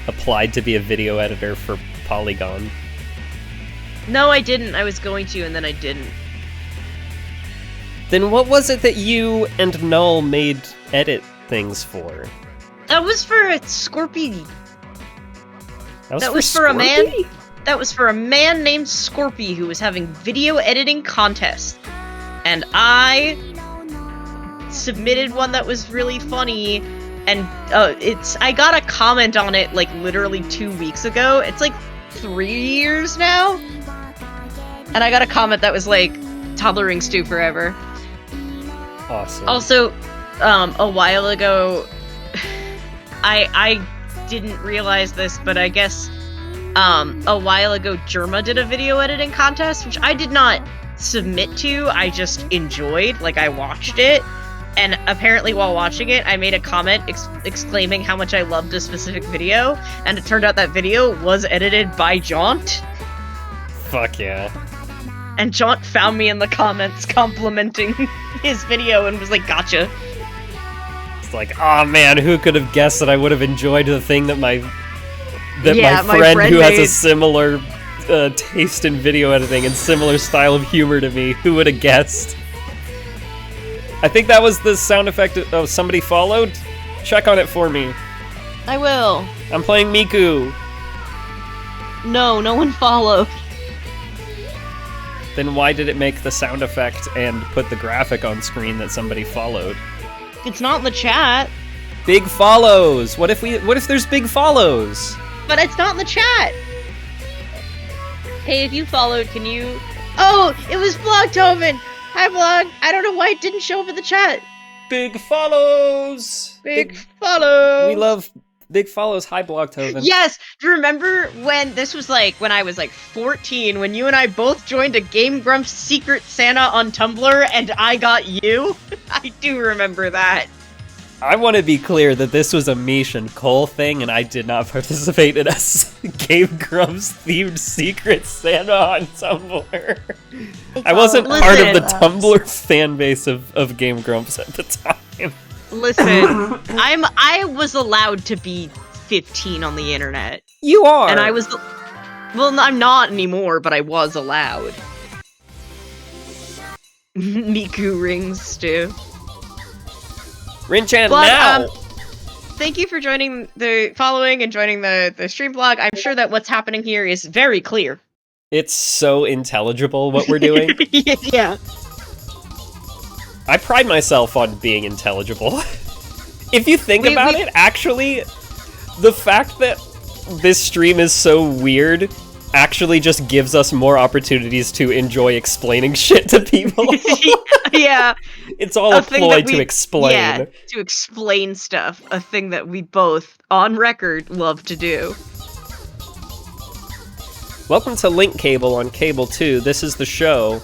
applied to be a video editor for Polygon. No, I didn't. I was going to, and then I didn't. Then what was it that you and Null made edit things for? That was for a Scorpy. That was for a man. that was for a man named Scorpy who was having video editing contest. And I submitted one that was really funny, and I got a comment on it like literally 2 weeks ago. It's like 3 years now. And I got a comment that was like, toddlering stew forever. Awesome. Also, a while ago, I didn't realize this, but I guess a while ago Germa did a video editing contest, which I did not submit to, I just enjoyed, like I watched it, and apparently while watching it, I made a comment exclaiming how much I loved a specific video, and it turned out that video was edited by Jaunt. Fuck yeah. And Jaunt found me in the comments complimenting his video and was like, gotcha. It's like, oh man, who could have guessed that I would have enjoyed the thing that my friend who has a similar taste in video editing and similar style of humor to me, who would have guessed? I think that was the sound effect of somebody followed. Check on it for me. I will. I'm playing Miku. No one followed. Then why did it make the sound effect and put the graphic on screen that somebody followed? It's not in the chat. Big follows! What if there's big follows? But it's not in the chat! Hey, if you followed, can you... Oh, it was Blogtoven! Hi, Blog! I don't know why it didn't show up in the chat! Big follows! Big follows! We love big follows. Hi, Blogtoven. Yes! Do you remember when this was like, when I was like 14, when you and I both joined a Game Grumps Secret Santa on Tumblr, and I got you? I do remember that. I want to be clear that this was a Mish and Cole thing, and I did not participate in a Game Grumps themed Secret Santa on Tumblr. I wasn't part of the Tumblr fan base of Game Grumps at the time. Listen, I was allowed to be 15 on the internet. You are! And I was... Well, I'm not anymore, but I was allowed. Miku rings, Stu. Rinchan now! Thank you for joining following and joining the stream blog. I'm sure that what's happening here is very clear. It's so intelligible what we're doing. Yeah. I pride myself on being intelligible. If you think about it, actually, the fact that this stream is so weird actually just gives us more opportunities to enjoy explaining shit to people. Yeah. It's all a ploy to explain. Yeah, to explain stuff. A thing that we both, on record, love to do. Welcome to Link Cable on Cable 2. This is the show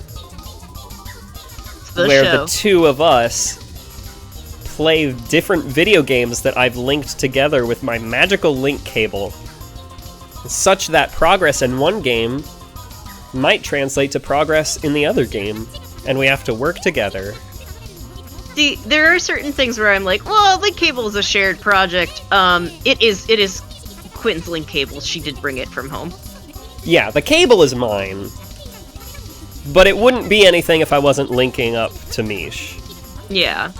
the two of us play different video games that I've linked together with my magical link cable, such that progress in one game might translate to progress in the other game, and we have to work together. See, there are certain things where I'm like, well, Link Cable is a shared project. It is Quentin's Link Cable. She did bring it from home. Yeah, the cable is mine. But it wouldn't be anything if I wasn't linking up to Mish. Yeah.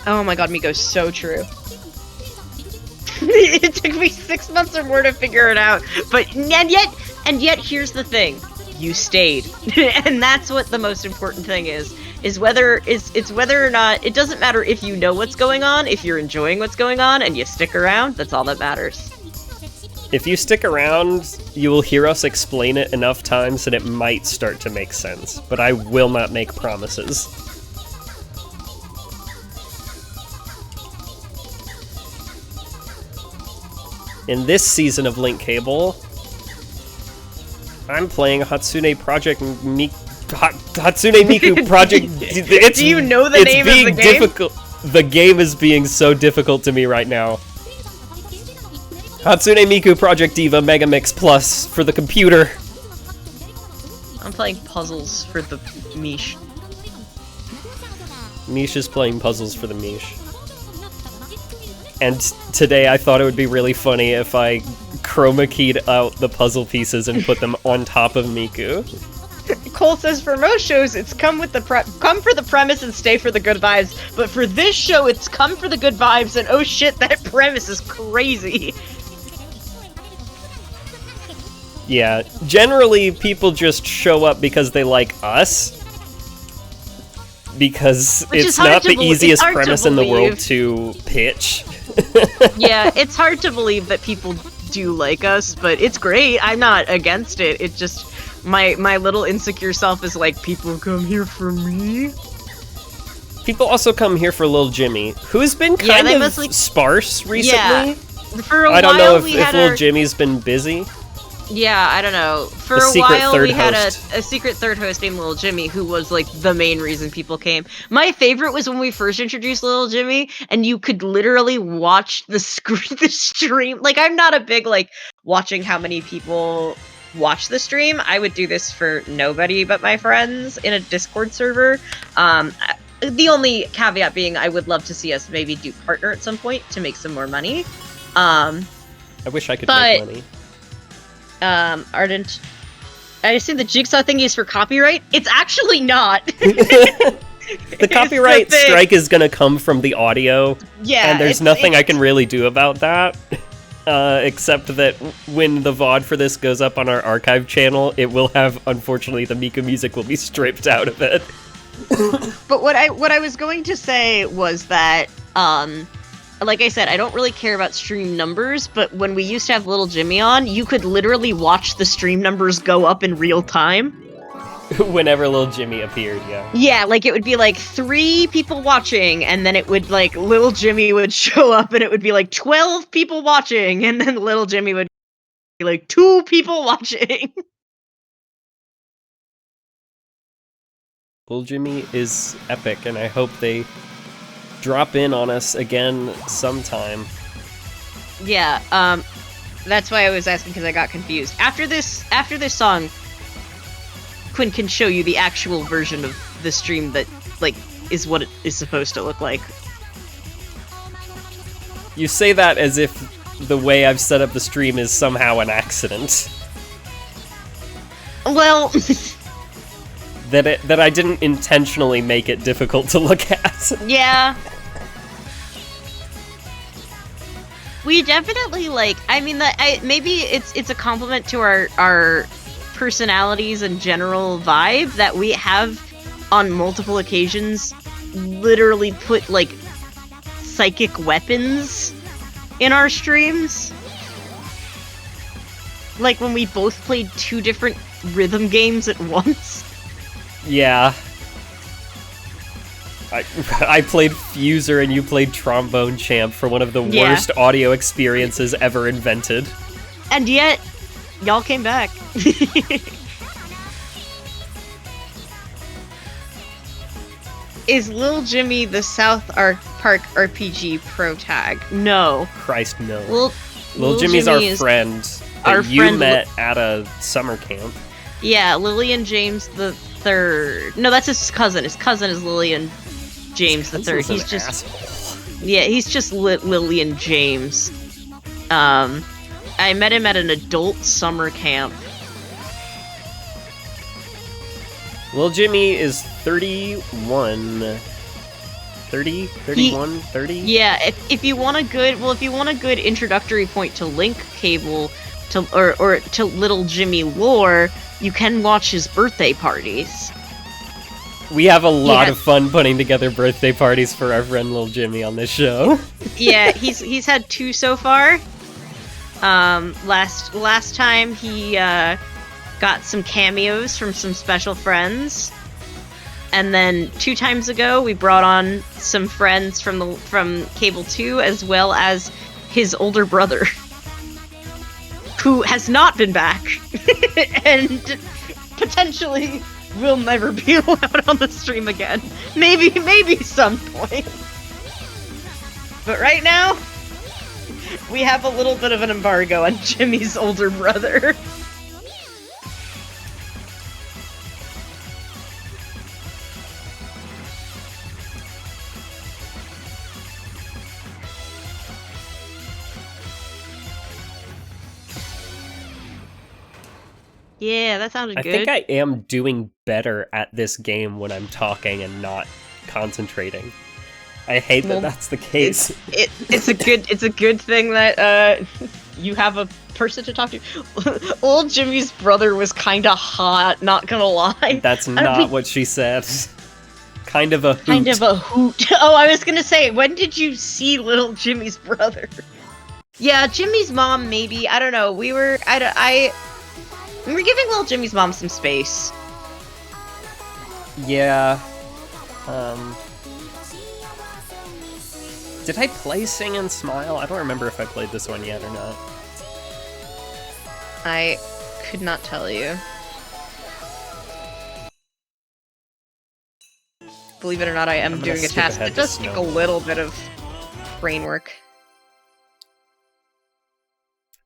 Oh my god, Miko's so true. It took me 6 months or more to figure it out, but and yet here's the thing: you stayed, and that's what the most important thing is whether it's whether or not, it doesn't matter if you know what's going on, if you're enjoying what's going on and you stick around. That's all that matters. If you stick around, you will hear us explain it enough times that it might start to make sense, but I will not make promises. In this season of Link Cable, I'm playing Hatsune Miku Project. Do you know the name of the game? Difficult. The game is being so difficult to me right now. Hatsune Miku Project Diva Megamix Plus for the computer. I'm playing puzzles for the Mish. Mish is playing puzzles for the Mish. And today I thought it would be really funny if I chroma keyed out the puzzle pieces and put them on top of Miku. Cole says for most shows it's come for the premise and stay for the good vibes, but for this show it's come for the good vibes and oh shit, that premise is crazy. Yeah, generally people just show up because they like us. Because it's not the easiest premise in the world to pitch. Yeah, it's hard to believe that people do like us, but it's great. I'm not against it. It just my little insecure self is like, people come here for me. People also come here for Lil Jimmy, who's been kind of sparse recently. Yeah. For a I don't while, know if Lil Jimmy's been busy. Yeah, I don't know. For a while, we had a secret third host named Lil Jimmy, who was, like, the main reason people came. My favorite was when we first introduced Lil Jimmy, and you could literally watch the stream. Like, I'm not a big, like, watching how many people watch the stream. I would do this for nobody but my friends in a Discord server. The only caveat being I would love to see us maybe do partner at some point to make some more money. I wish I could make money. Ardent. I assume the Jigsaw thingy is for copyright? It's actually not. The copyright strike is gonna come from the audio. Yeah. And there's nothing I can really do about that. Except that when the VOD for this goes up on our archive channel, it will have, unfortunately, the Miku music will be stripped out of it. But what I was going to say was that, like I said, I don't really care about stream numbers, but when we used to have Little Jimmy on, you could literally watch the stream numbers go up in real time. Whenever Little Jimmy appeared, yeah. Yeah, like it would be like 3 people watching, and then it would like Little Jimmy would show up, and it would be like 12 people watching, and then Little Jimmy would be like 2 people watching. Little Jimmy is epic, and I hope they drop in on us again sometime. Yeah, that's why I was asking, because I got confused. After this song, Quinn can show you the actual version of the stream that, like, is what it is supposed to look like. You say that as if the way I've set up the stream is somehow an accident. Well... that I didn't intentionally make it difficult to look at. Yeah. We definitely, like, I mean, maybe it's a compliment to our personalities and general vibe that we have, on multiple occasions, literally put, like, psychic weapons in our streams. Like, when we both played 2 different rhythm games at once. Yeah. I played Fuser and you played Trombone Champ for one of the worst audio experiences ever invented. And yet, y'all came back. Is Lil Jimmy the South Park RPG pro tag? No. Christ, no. Lil Jimmy's our friend that you met at a summer camp. Yeah, Lillian James the Third. No, that's his cousin. His cousin is Lillian James the Third. He's just asshole. Yeah, he's just Lillian James. I met him at an adult summer camp. Lil Jimmy is 31. 30? 31? 30? Yeah, if you want a good introductory point to link Cable to or to Little Jimmy lore, you can watch his birthday parties. We have a lot of fun putting together birthday parties for our friend Lil Jimmy on this show. Yeah, he's had 2 so far. Last time he got some cameos from some special friends, and then 2 times ago we brought on some friends from Cable 2, as well as his older brother, who has not been back, and potentially will never be allowed on the stream again. Maybe some point. But right now, we have a little bit of an embargo on Jimmy's older brother. Yeah, that sounded good. I think I am doing better at this game when I'm talking and not concentrating. I hate that that's the case. It's a good thing that you have a person to talk to. Old Jimmy's brother was kind of hot, not gonna lie. That's not what she said. Kind of a hoot. Kind of a hoot. Oh, I was gonna say, when did you see little Jimmy's brother? Yeah, Jimmy's mom, maybe. I don't know. We were giving little Jimmy's mom some space. Yeah. Did I play Sing and Smile? I don't remember if I played this one yet or not. I could not tell you. Believe it or not, I am doing a task. It does take a little bit of brain work.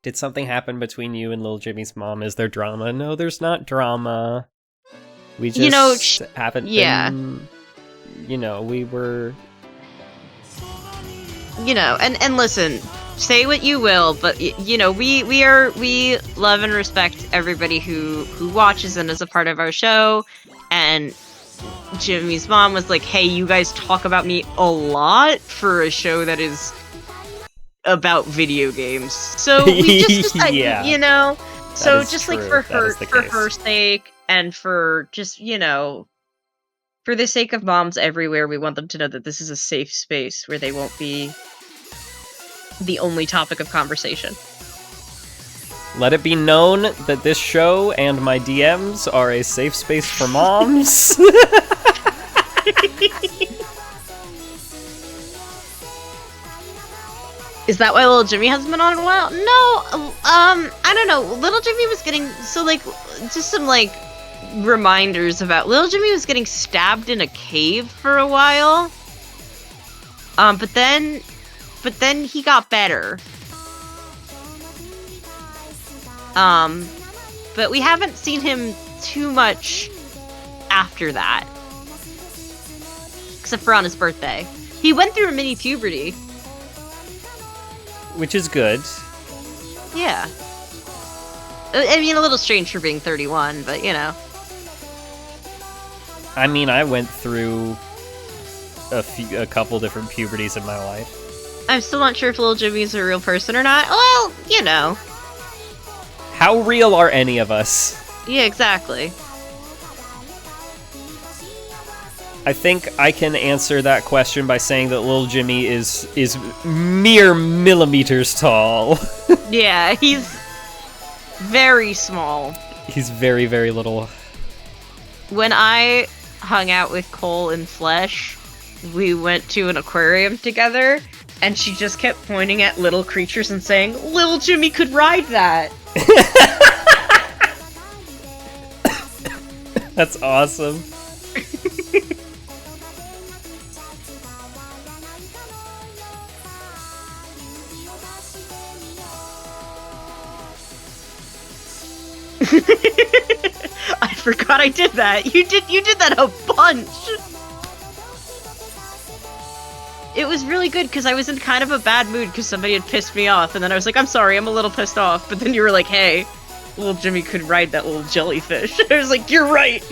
Did something happen between you and little Jimmy's mom? Is there drama? No, there's not drama. We just haven't been... we were... And listen, say what you will, but we love and respect everybody who watches and is a part of our show. And Jimmy's mom was like, "Hey, you guys talk about me a lot for a show that is about video games." So we just decided, So just true. Like for her sake, and for just for the sake of moms everywhere, we want them to know that this is a safe space where they won't be the only topic of conversation. Let it be known that this show and my DMs are a safe space for moms. Is that why little Jimmy hasn't been on in a while? No, I don't know. Little Jimmy was getting just some reminders about little Jimmy was getting stabbed in a cave for a while. But then he got better. But we haven't seen him too much after that. Except for on his birthday. He went through a mini puberty. Which is good. Yeah. I mean, a little strange for being 31, but I mean, I went through a couple different puberties in my life. I'm still not sure if little Jimmy's a real person or not. Well, How real are any of us? Yeah, exactly. I think I can answer that question by saying that little Jimmy is mere millimeters tall. Yeah, he's very small. He's very, very little. When I hung out with Cole in Flesh, we went to an aquarium together, and she just kept pointing at little creatures and saying, "Little Jimmy could ride that." That's awesome. I forgot I did that. You did that a bunch. It was really good because I was in kind of a bad mood because somebody had pissed me off, and then I was like, "I'm sorry, I'm a little pissed off." But then you were like, "Hey, little Jimmy could ride that little jellyfish." I was like, "You're right."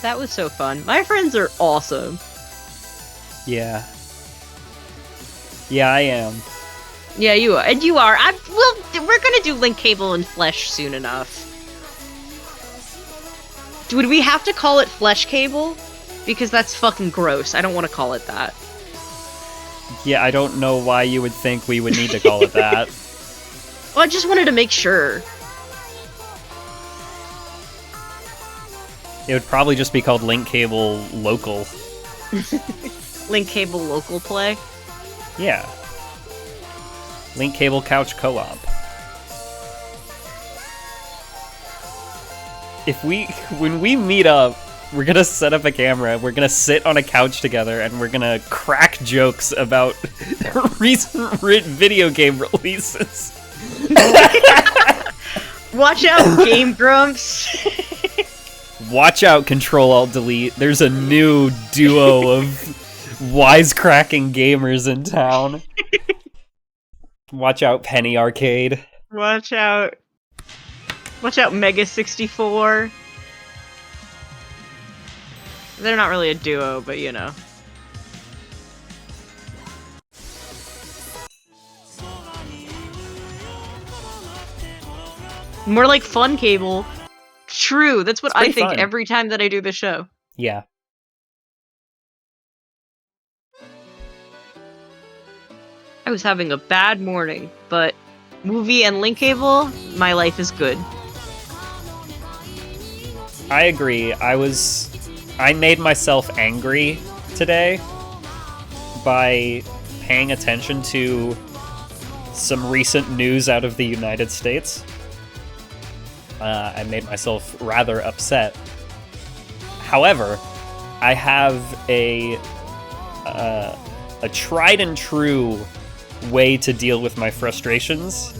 That was so fun. My friends are awesome. Yeah. Yeah, I am. Yeah, you are. And you are. We're gonna do Link Cable and Flesh soon enough. Would we have to call it Flesh Cable? Because that's fucking gross. I don't want to call it that. Yeah, I don't know why you would think we would need to call it that. Well, I just wanted to make sure. It would probably just be called Link Cable Local. Link Cable Local Play? Yeah. Link Cable Couch Co-op. When we meet up, we're gonna set up a camera, we're gonna sit on a couch together, and we're gonna crack jokes about recent video game releases. Watch out, Game Grumps! Watch out, Control-Alt-Delete. There's a new duo of wisecracking gamers in town. Watch out, Penny Arcade. Watch out. Watch out, Mega 64. They're not really a duo, but you know. More like Fun Cable. True, that's what I think fun. every time that I do the show. Yeah. I was having a bad morning, but movie and Link Cable, my life is good. I agree. I made myself angry today by paying attention to some recent news out of the United States. I made myself rather upset. However, I have a tried and true way to deal with my frustrations.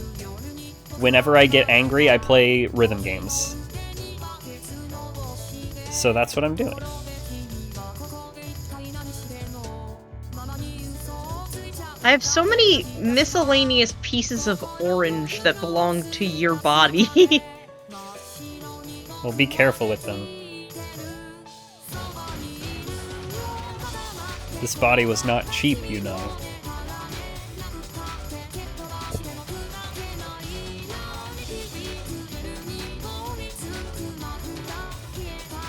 Whenever I get angry, I play rhythm games. So that's what I'm doing. I have so many miscellaneous pieces of orange that belong to your body. Well, be careful with them. This body was not cheap, you know.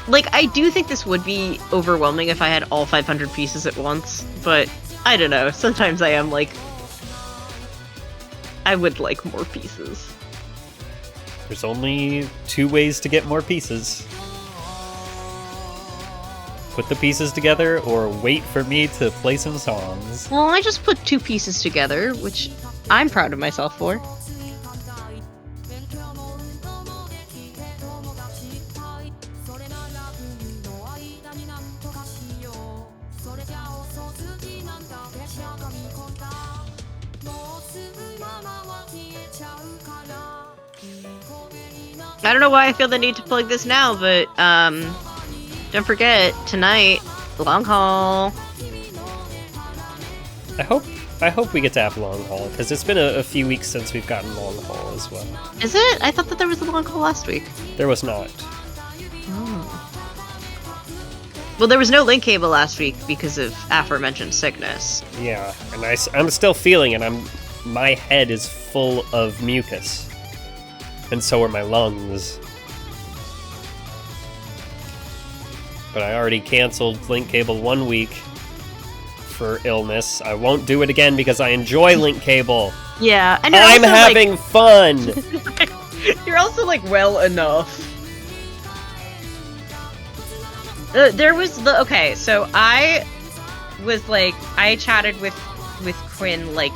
Like, I do think this would be overwhelming if I had all 500 pieces at once, but I don't know. Sometimes I am like, I would like more pieces. There's only 2 ways to get more pieces. Put the pieces together, or wait for me to play some songs. Well, I just put 2 pieces together, which I'm proud of myself for. I don't know why I feel the need to plug this now, but don't forget, tonight, long haul. I hope we get to have long haul, because it's been a few weeks since we've gotten long haul as well. Is it? I thought that there was a long haul last week. There was not. Well, there was no Link Cable last week because of aforementioned sickness. Yeah, and I'm still feeling it. My head is full of mucus. And so are my lungs. But I already canceled Link Cable 1 week for illness. I won't do it again because I enjoy Link Cable. Yeah, and I'm having fun! You're also, like, well enough. There was the... Okay, so I was, like... I chatted with Quinn, like,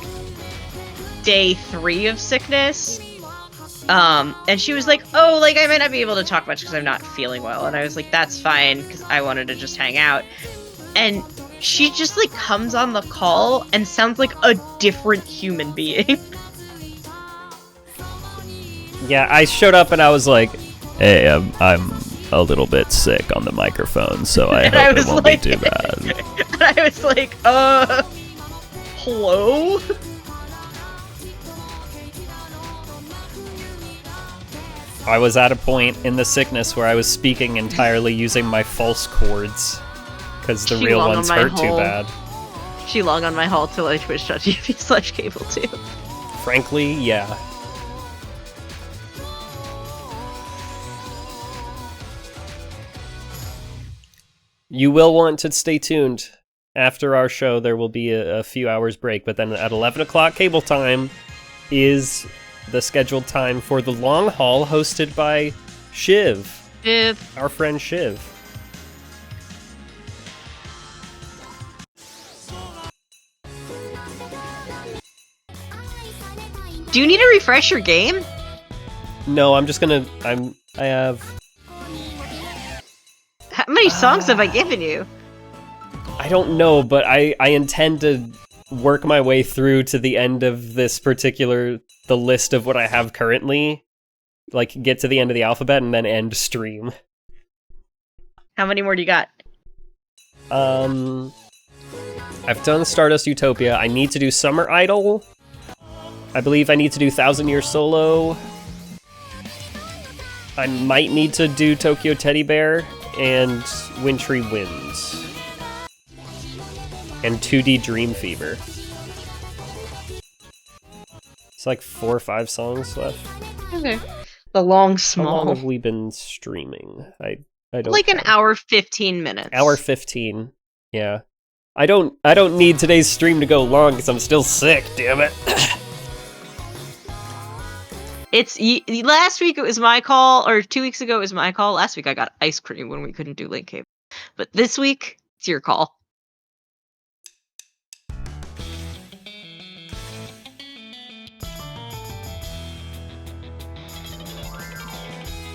day 3 of sickness. And she was like, oh, like, I might not be able to talk much because I'm not feeling well. And I was like, that's fine, because I wanted to just hang out. And she just, like, comes on the call and sounds like a different human being. Yeah, I showed up and I was like, hey, I'm a little bit sick on the microphone, so I hope it won't be too bad. And I was like, hello? I was at a point in the sickness where I was speaking entirely using my false chords, because the real ones hurt too bad. She long on my haul till I twitch.tv/cable too. Frankly, yeah. You will want to stay tuned. After our show, there will be a few hours break, but then at 11 o'clock cable time is the scheduled time for the long haul hosted by Shiv. Our friend Shiv. Do you need to refresh your game? No, I'm just gonna... I have... How many songs have I given you? I don't know, but I intend to work my way through to the end of this particular... the list of what I have currently. Like, get to the end of the alphabet and then end stream. How many more do you got? I've done Stardust Utopia. I need to do Summer Idol. I believe I need to do 1,000 Year Solo. I might need to do Tokyo Teddy Bear and Wintry Winds. And 2D Dream Fever. It's like 4 or 5 songs left. Okay. The long How small. long have we been streaming? I don't Like an count. hour 15 minutes. Hour 15. Yeah. I don't need today's stream to go long because I'm still sick, damn it. Last week it was my call, or 2 weeks ago it was my call. Last week I got ice cream when we couldn't do link cable. But this week, it's your call.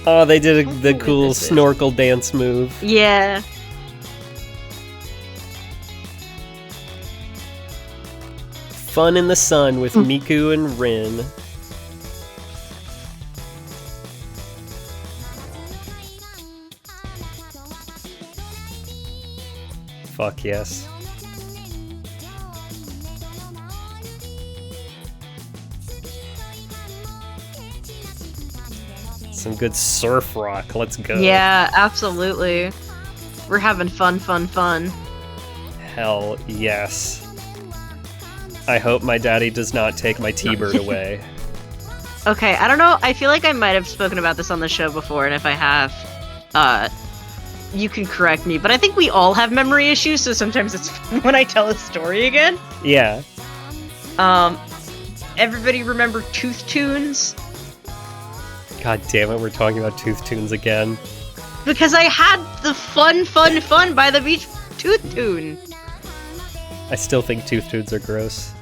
Oh, they did the cool snorkel dance move. Yeah. Fun in the Sun with Miku and Rin. Fuck yes. Some good surf rock, let's go. Yeah, absolutely. We're having fun. Hell yes. I hope my daddy does not take my T-Bird away. Okay, I don't know. I feel like I might have spoken about this on the show before, and if I have, you can correct me. But I think we all have memory issues, so sometimes it's fun when I tell a story again. Yeah. Everybody remember Tooth Tunes? God damn it, we're talking about Tooth Tunes again. Because I had the fun by the beach Tooth Tune. I still think Tooth Tunes are gross.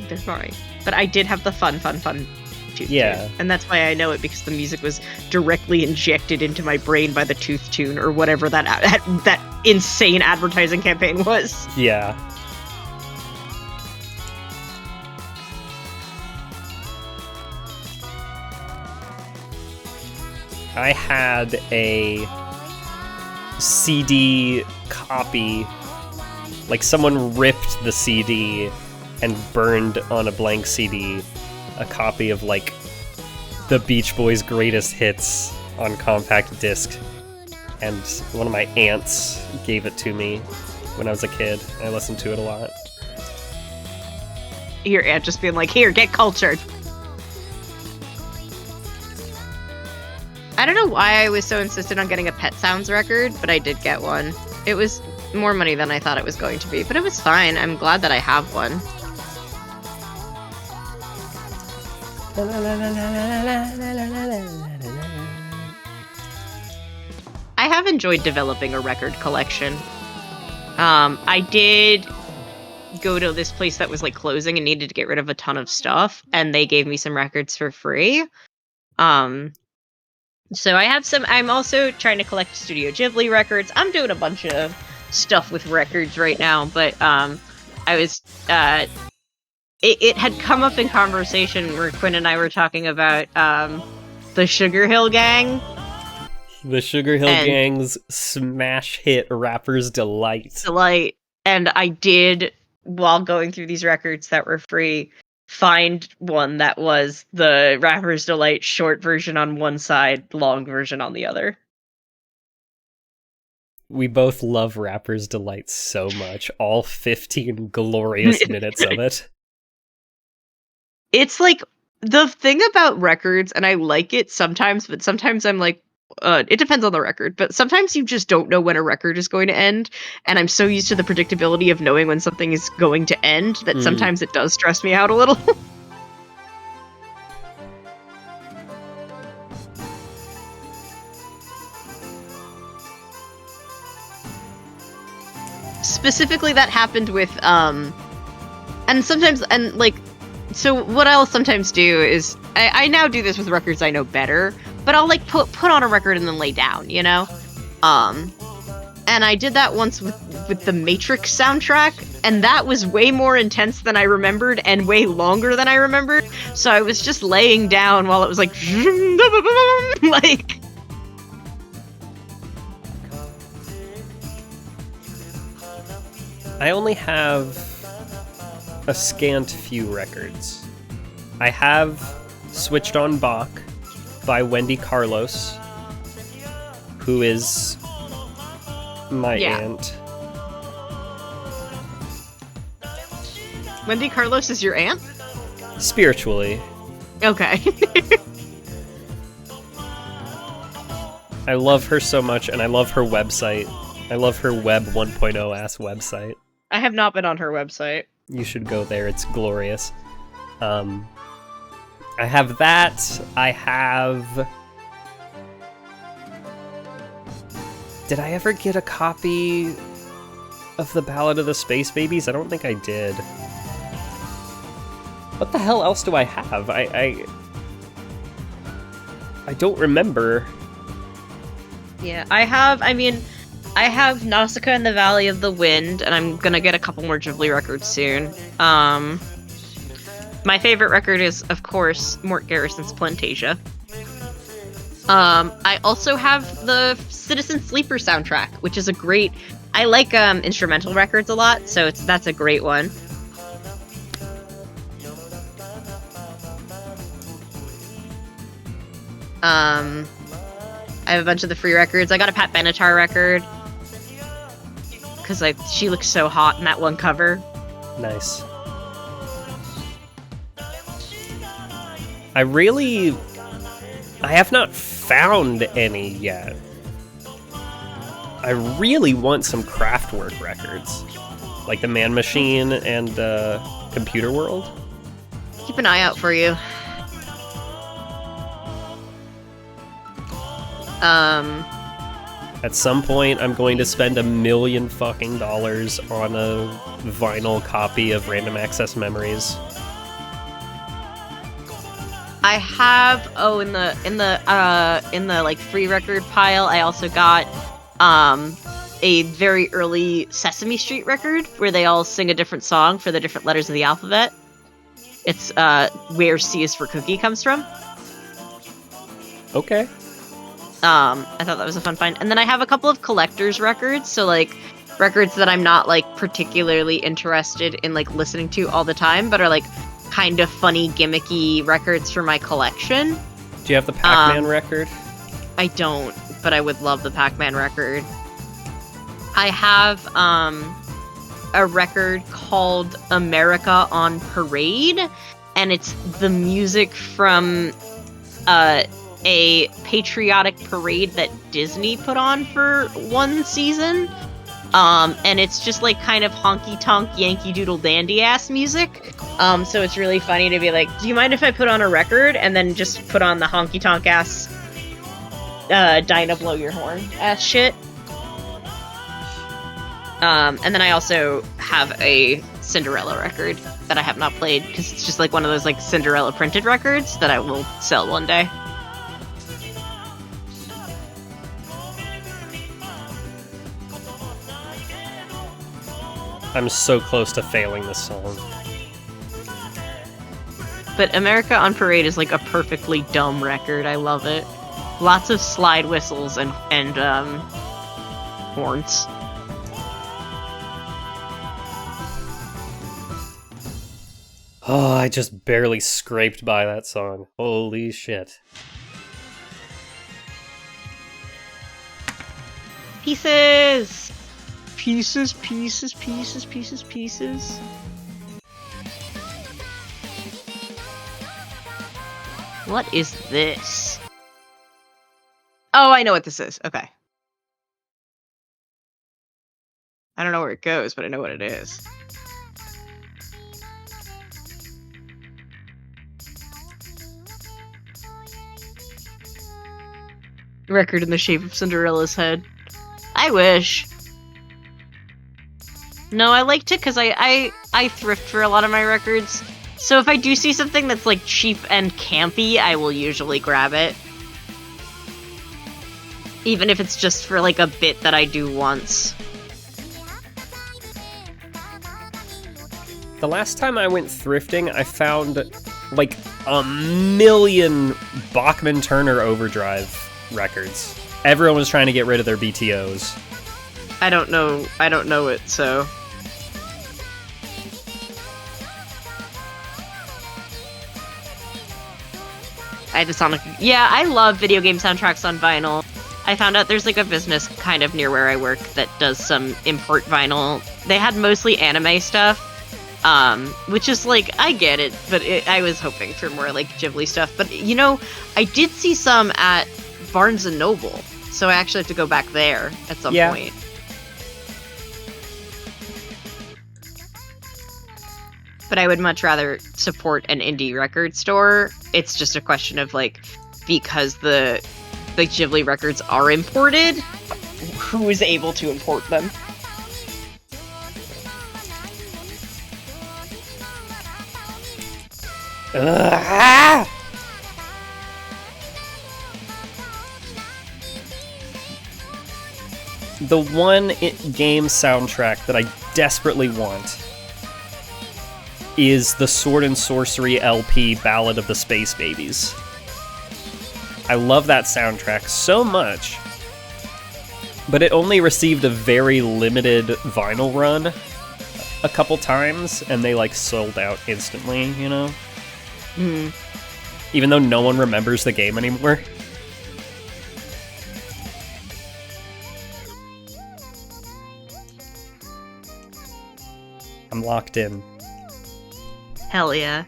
They're fine. But I did have the fun Tooth Tune. And that's why I know it, because the music was directly injected into my brain by the Tooth Tune, or whatever that insane advertising campaign was. Yeah. I had a CD copy, like someone ripped the CD and burned on a blank CD a copy of like the Beach Boys' greatest hits on compact disc, and one of my aunts gave it to me when I was a kid. I listened to it a lot. Your aunt just being like, here, get cultured. I don't know why I was so insistent on getting a Pet Sounds record, but I did get one. It was more money than I thought it was going to be, but it was fine. I'm glad that I have one. I have enjoyed developing a record collection. I did go to this place that was like closing and needed to get rid of a ton of stuff, and they gave me some records for free. So I have some. I'm also trying to collect Studio Ghibli records. I'm doing a bunch of stuff with records right now, but I was it had come up in conversation where Quinn and I were talking about the Sugar Hill Gang. The Sugar Hill Gang's smash hit Rapper's Delight. And I did, while going through these records that were free, find one that was the Rapper's Delight short version on one side, long version on the other. We both love Rapper's Delight so much. All 15 glorious minutes of it. It's like, the thing about records, and I like it sometimes, but sometimes I'm like, it depends on the record, but sometimes you just don't know when a record is going to end, and I'm so used to the predictability of knowing when something is going to end that sometimes it does stress me out a little. Specifically, that happened with, and sometimes, and like, so what I'll sometimes do is, I now do this with records I know better, but I'll like put on a record and then lay down, you know? And I did that once with the Matrix soundtrack, and that was way more intense than I remembered and way longer than I remembered. So I was just laying down while it was like, like, I only have a scant few records. I have Switched on Bach by Wendy Carlos, who is my aunt. Wendy Carlos is your aunt? Spiritually. Okay. I love her so much, and I love her website. I love her Web 1.0 ass website. I have not been on her website. You should go there, it's glorious. I have that. I have... Did I ever get a copy of the Ballad of the Space Babies? I don't think I did. What the hell else do I have? I don't remember. Yeah, I have Nausicaa in the Valley of the Wind, and I'm gonna get a couple more Ghibli records soon. My favorite record is, of course, Mort Garrison's Plantasia. I also have the Citizen Sleeper soundtrack, which is a great... I like instrumental records a lot, so that's a great one. I have a bunch of the free records. I got a Pat Benatar record, because she looks so hot in that one cover. Nice. I have not found any yet. I really want some Kraftwerk records, like the Man Machine and Computer World. Keep an eye out for you. At some point, I'm going to spend $1 million fucking dollars on a vinyl copy of Random Access Memories. I have in the like free record pile, I also got a very early Sesame Street record where they all sing a different song for the different letters of the alphabet. It's Where C is for Cookie comes from. Okay. I thought that was a fun find. And then I have a couple of collector's records, so like records that I'm not like particularly interested in like listening to all the time, but are like kind of funny, gimmicky records for my collection. Do you have the Pac-Man record? I don't, but I would love the Pac-Man record. I have a record called America on Parade, and it's the music from a patriotic parade that Disney put on for one season. And it's just like kind of honky-tonk Yankee Doodle Dandy ass music. So it's really funny to be like, do you mind if I put on a record and then just put on the honky-tonk ass Dinah Blow Your Horn ass shit? And then I also have a Cinderella record that I have not played because it's just like one of those like Cinderella printed records that I will sell one day. I'm so close to failing this song. But America on Parade is like a perfectly dumb record. I love it. Lots of slide whistles and horns. Oh, I just barely scraped by that song. Holy shit. Pieces! Pieces, pieces, pieces, pieces, pieces. What is this? Oh, I know what this is. Okay. I don't know where it goes, but I know what it is. Record in the shape of Cinderella's head. I wish. No, I liked it because I thrift for a lot of my records. So if I do see something that's like cheap and campy, I will usually grab it. Even if it's just for like a bit that I do once. The last time I went thrifting, I found like 1,000,000 Bachman Turner Overdrive records. Everyone was trying to get rid of their BTOs. I don't know it, so... I had a Sonic. Yeah, I love video game soundtracks on vinyl. I found out there's like a business kind of near where I work that does some import vinyl. They had mostly anime stuff, which is like, I get it, but I was hoping for more like Ghibli stuff. But you know, I did see some at Barnes and Noble, so I actually have to go back there at some point. But I would much rather support an indie record store. It's just a question of like, because the Ghibli records are imported, who is able to import them? The one game soundtrack that I desperately want is the Sword and Sorcery LP Ballad of the Space Babies. I love that soundtrack so much, but it only received a very limited vinyl run a couple times, and they like sold out instantly, you know? Even though no one remembers the game anymore. I'm locked in. Hell yeah.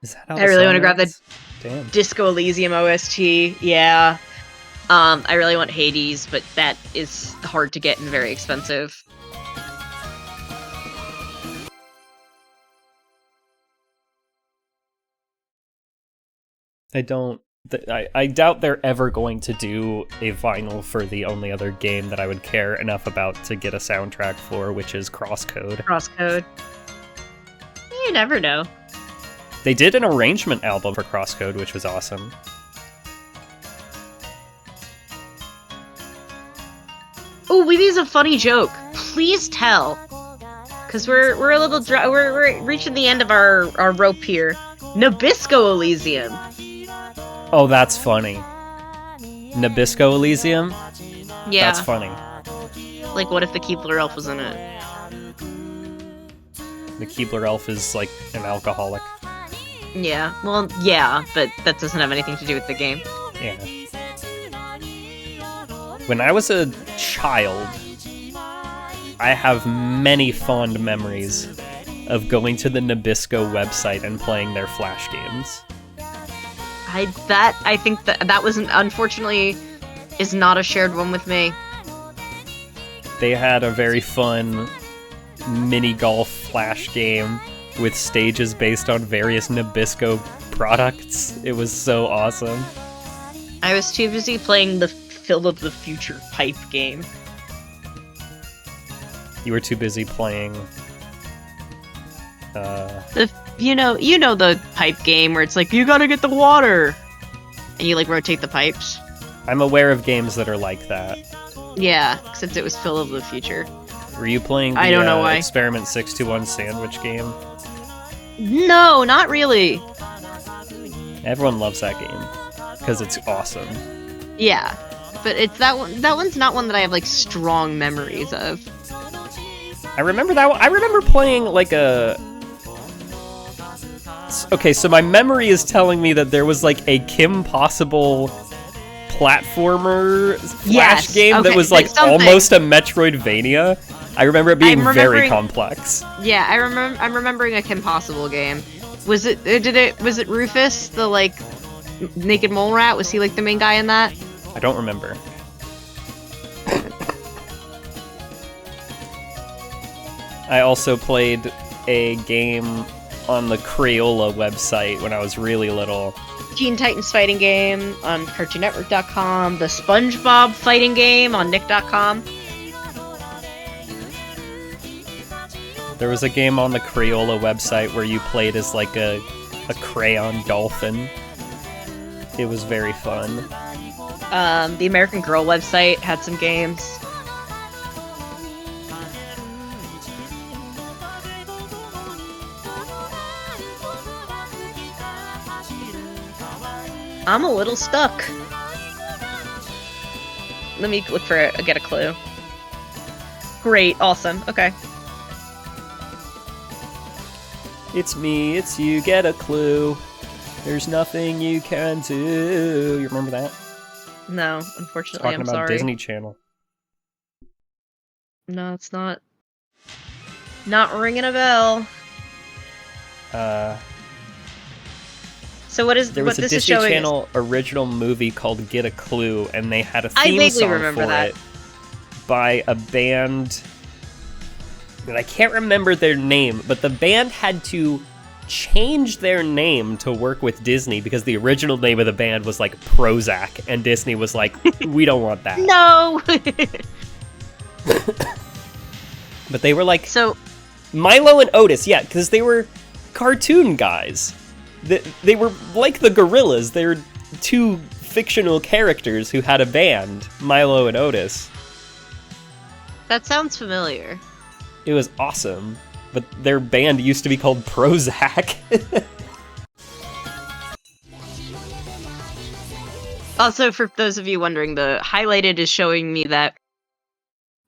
Is that how I really want to grab the Damn. Disco Elysium OST. Yeah. I really want Hades, but that is hard to get and very expensive. I doubt they're ever going to do a vinyl for the only other game that I would care enough about to get a soundtrack for, which is Crosscode. Crosscode. You never know. They did an arrangement album for Crosscode, which was awesome. Oh, we need a funny joke. Please tell, because we're a little we're reaching the end of our rope here. Nabisco Elysium. Oh, that's funny. Nabisco Elysium. Yeah, that's funny. Like, what if the Keebler Elf was in it? The Keebler Elf is like an alcoholic. Yeah, well, yeah, but that doesn't have anything to do with the game. Yeah. When I was a child, I have many fond memories of going to the Nabisco website and playing their Flash games. I think that was unfortunately is not a shared one with me. They had a very fun mini golf Flash game with stages based on various Nabisco products. It was so awesome. I was too busy playing the Phil of the Future pipe game. You were too busy playing you know the pipe game where it's like, you gotta get the water and you like rotate the pipes. I'm aware of games that are like that. Yeah, except it was Phil of the Future. Were you playing the I don't know why. Experiment 621 sandwich game? No, not really. Everyone loves that game because it's awesome. Yeah, but it's that one. That one's not one that I have like strong memories of. I remember that one. I remember playing like a... Okay, so my memory is telling me that there was like a Kim Possible platformer Flash game that was like almost a Metroidvania. I remember it being very complex. Yeah, I'm remembering a Kim Possible game. Was it Rufus, the like naked mole rat? Was he like the main guy in that? I don't remember. I also played a game on the Crayola website when I was really little. Teen Titans fighting game on CartoonNetwork.com, the SpongeBob fighting game on Nick.com. There was a game on the Crayola website where you played as like a crayon dolphin. It was very fun. The American Girl website had some games. I'm a little stuck. Let me look for it, get a clue. Great, awesome, okay. It's me, it's you, get a clue. There's nothing you can do. You remember that? No, unfortunately, Talking I'm about sorry. Disney Channel. No, it's not. Not ringing a bell. So what is There was what a this Disney is showing? Channel original movie called Get a Clue, and they had a theme vaguely song remember for that. it by a band. And I can't remember their name, but the band had to change their name to work with Disney because the original name of the band was like Prozac, and Disney was like, we don't want that. No. But they were like So Milo and Otis, yeah, because they were cartoon guys. They were like the Gorillas. They were two fictional characters who had a band, Milo and Otis. that sounds familiar. It was awesome, but their band used to be called Prozac. Also, for those of you wondering, the highlighted is showing me that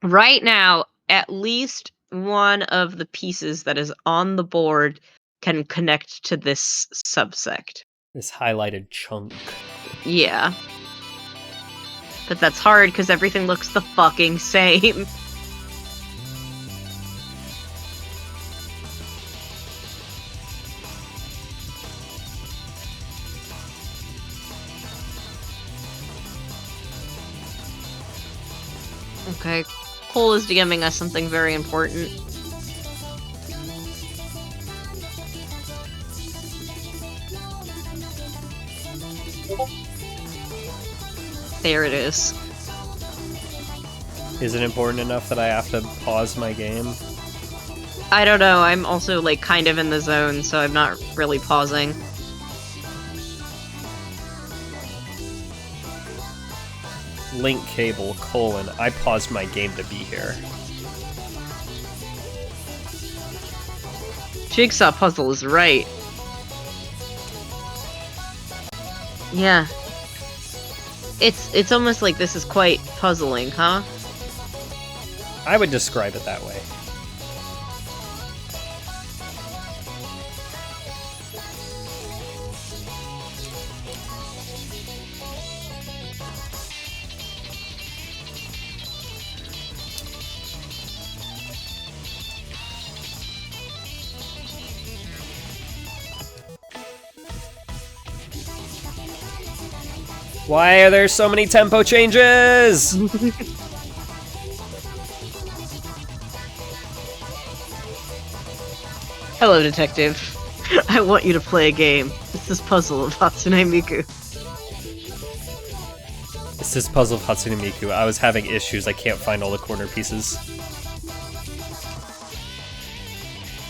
right now, at least one of the pieces that is on the board can connect to this subsect. This highlighted chunk. Yeah. But that's hard because everything looks the fucking same. Okay, Cole is DMing us something very important. There it is. Is it important enough that I have to pause my game? I don't know, I'm also like kind of in the zone, so I'm not really pausing. Link cable, : I paused my game to be here. Jigsaw puzzle is right. Yeah. It's almost like this is quite puzzling, huh? I would describe it that way. Why are there so many tempo changes? Hello, detective. I want you to play a game. It's this puzzle of Hatsune Miku. It's this puzzle of Hatsune Miku. I was having issues. I can't find all the corner pieces.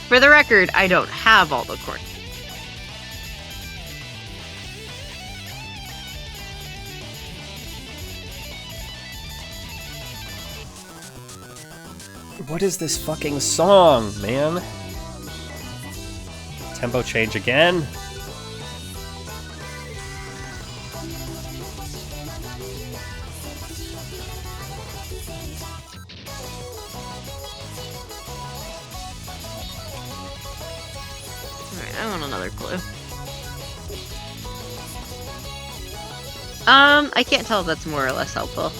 For the record, I don't have all the corners. What is this fucking song, man? Tempo change again? Alright, I want another clue. I can't tell if that's more or less helpful.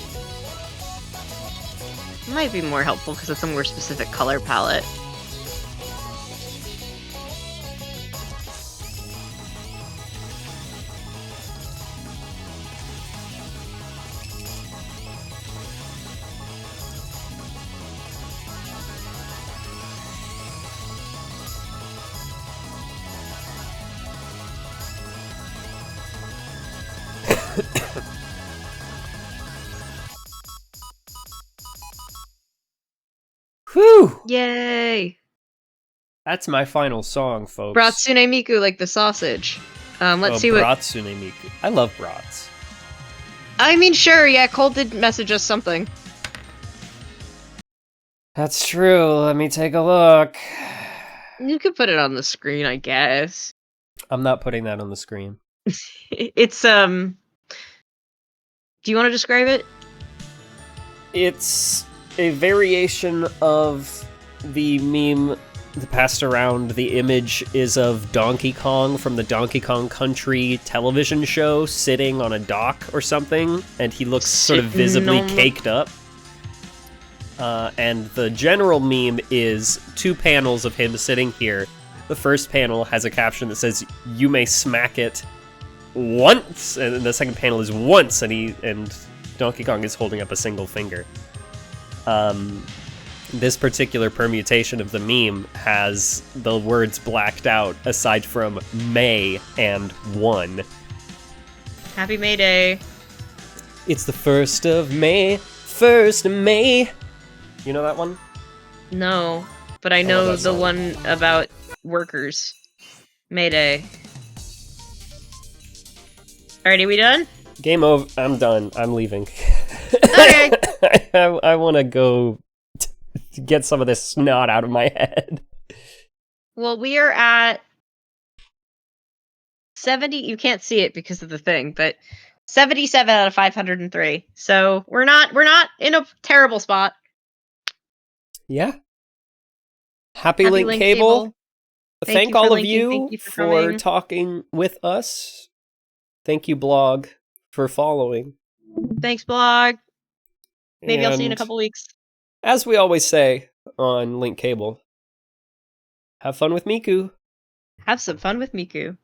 It might be more helpful because it's a more specific color palette. Whew! Yay! That's my final song, folks. Bratsune Miku, like the sausage. Let's see what. Bratsune Miku. I love brats. I mean, sure, yeah, Cole did message us something. That's true. Let me take a look. You could put it on the screen, I guess. I'm not putting that on the screen. It's, Do you want to describe it? It's a variation of the meme that passed around. The image is of Donkey Kong from the Donkey Kong Country television show sitting on a dock or something, and he looks sort of visibly caked up. And the general meme is 2 panels of him sitting here. The first panel has a caption that says, "You may smack it once," and the second panel is "once," and Donkey Kong is holding up a single finger. This particular permutation of the meme has the words blacked out aside from May and 1. Happy May Day. It's the 1st of May, 1st of May. You know that one? No, but I know the one about workers. May Day. Alright, are we done? Game over. I'm done. I'm leaving. Okay. I want to go get some of this snot out of my head. Well, we are at 70. You can't see it because of the thing, but 77 out of 503. So we're not in a terrible spot. Yeah. Happy Link Cable. Thank all of you for talking with us. Thank you, Blog, for following. Thanks, Blog. Maybe I'll see you in a couple weeks. As we always say on Link Cable, have fun with Miku. Have some fun with Miku.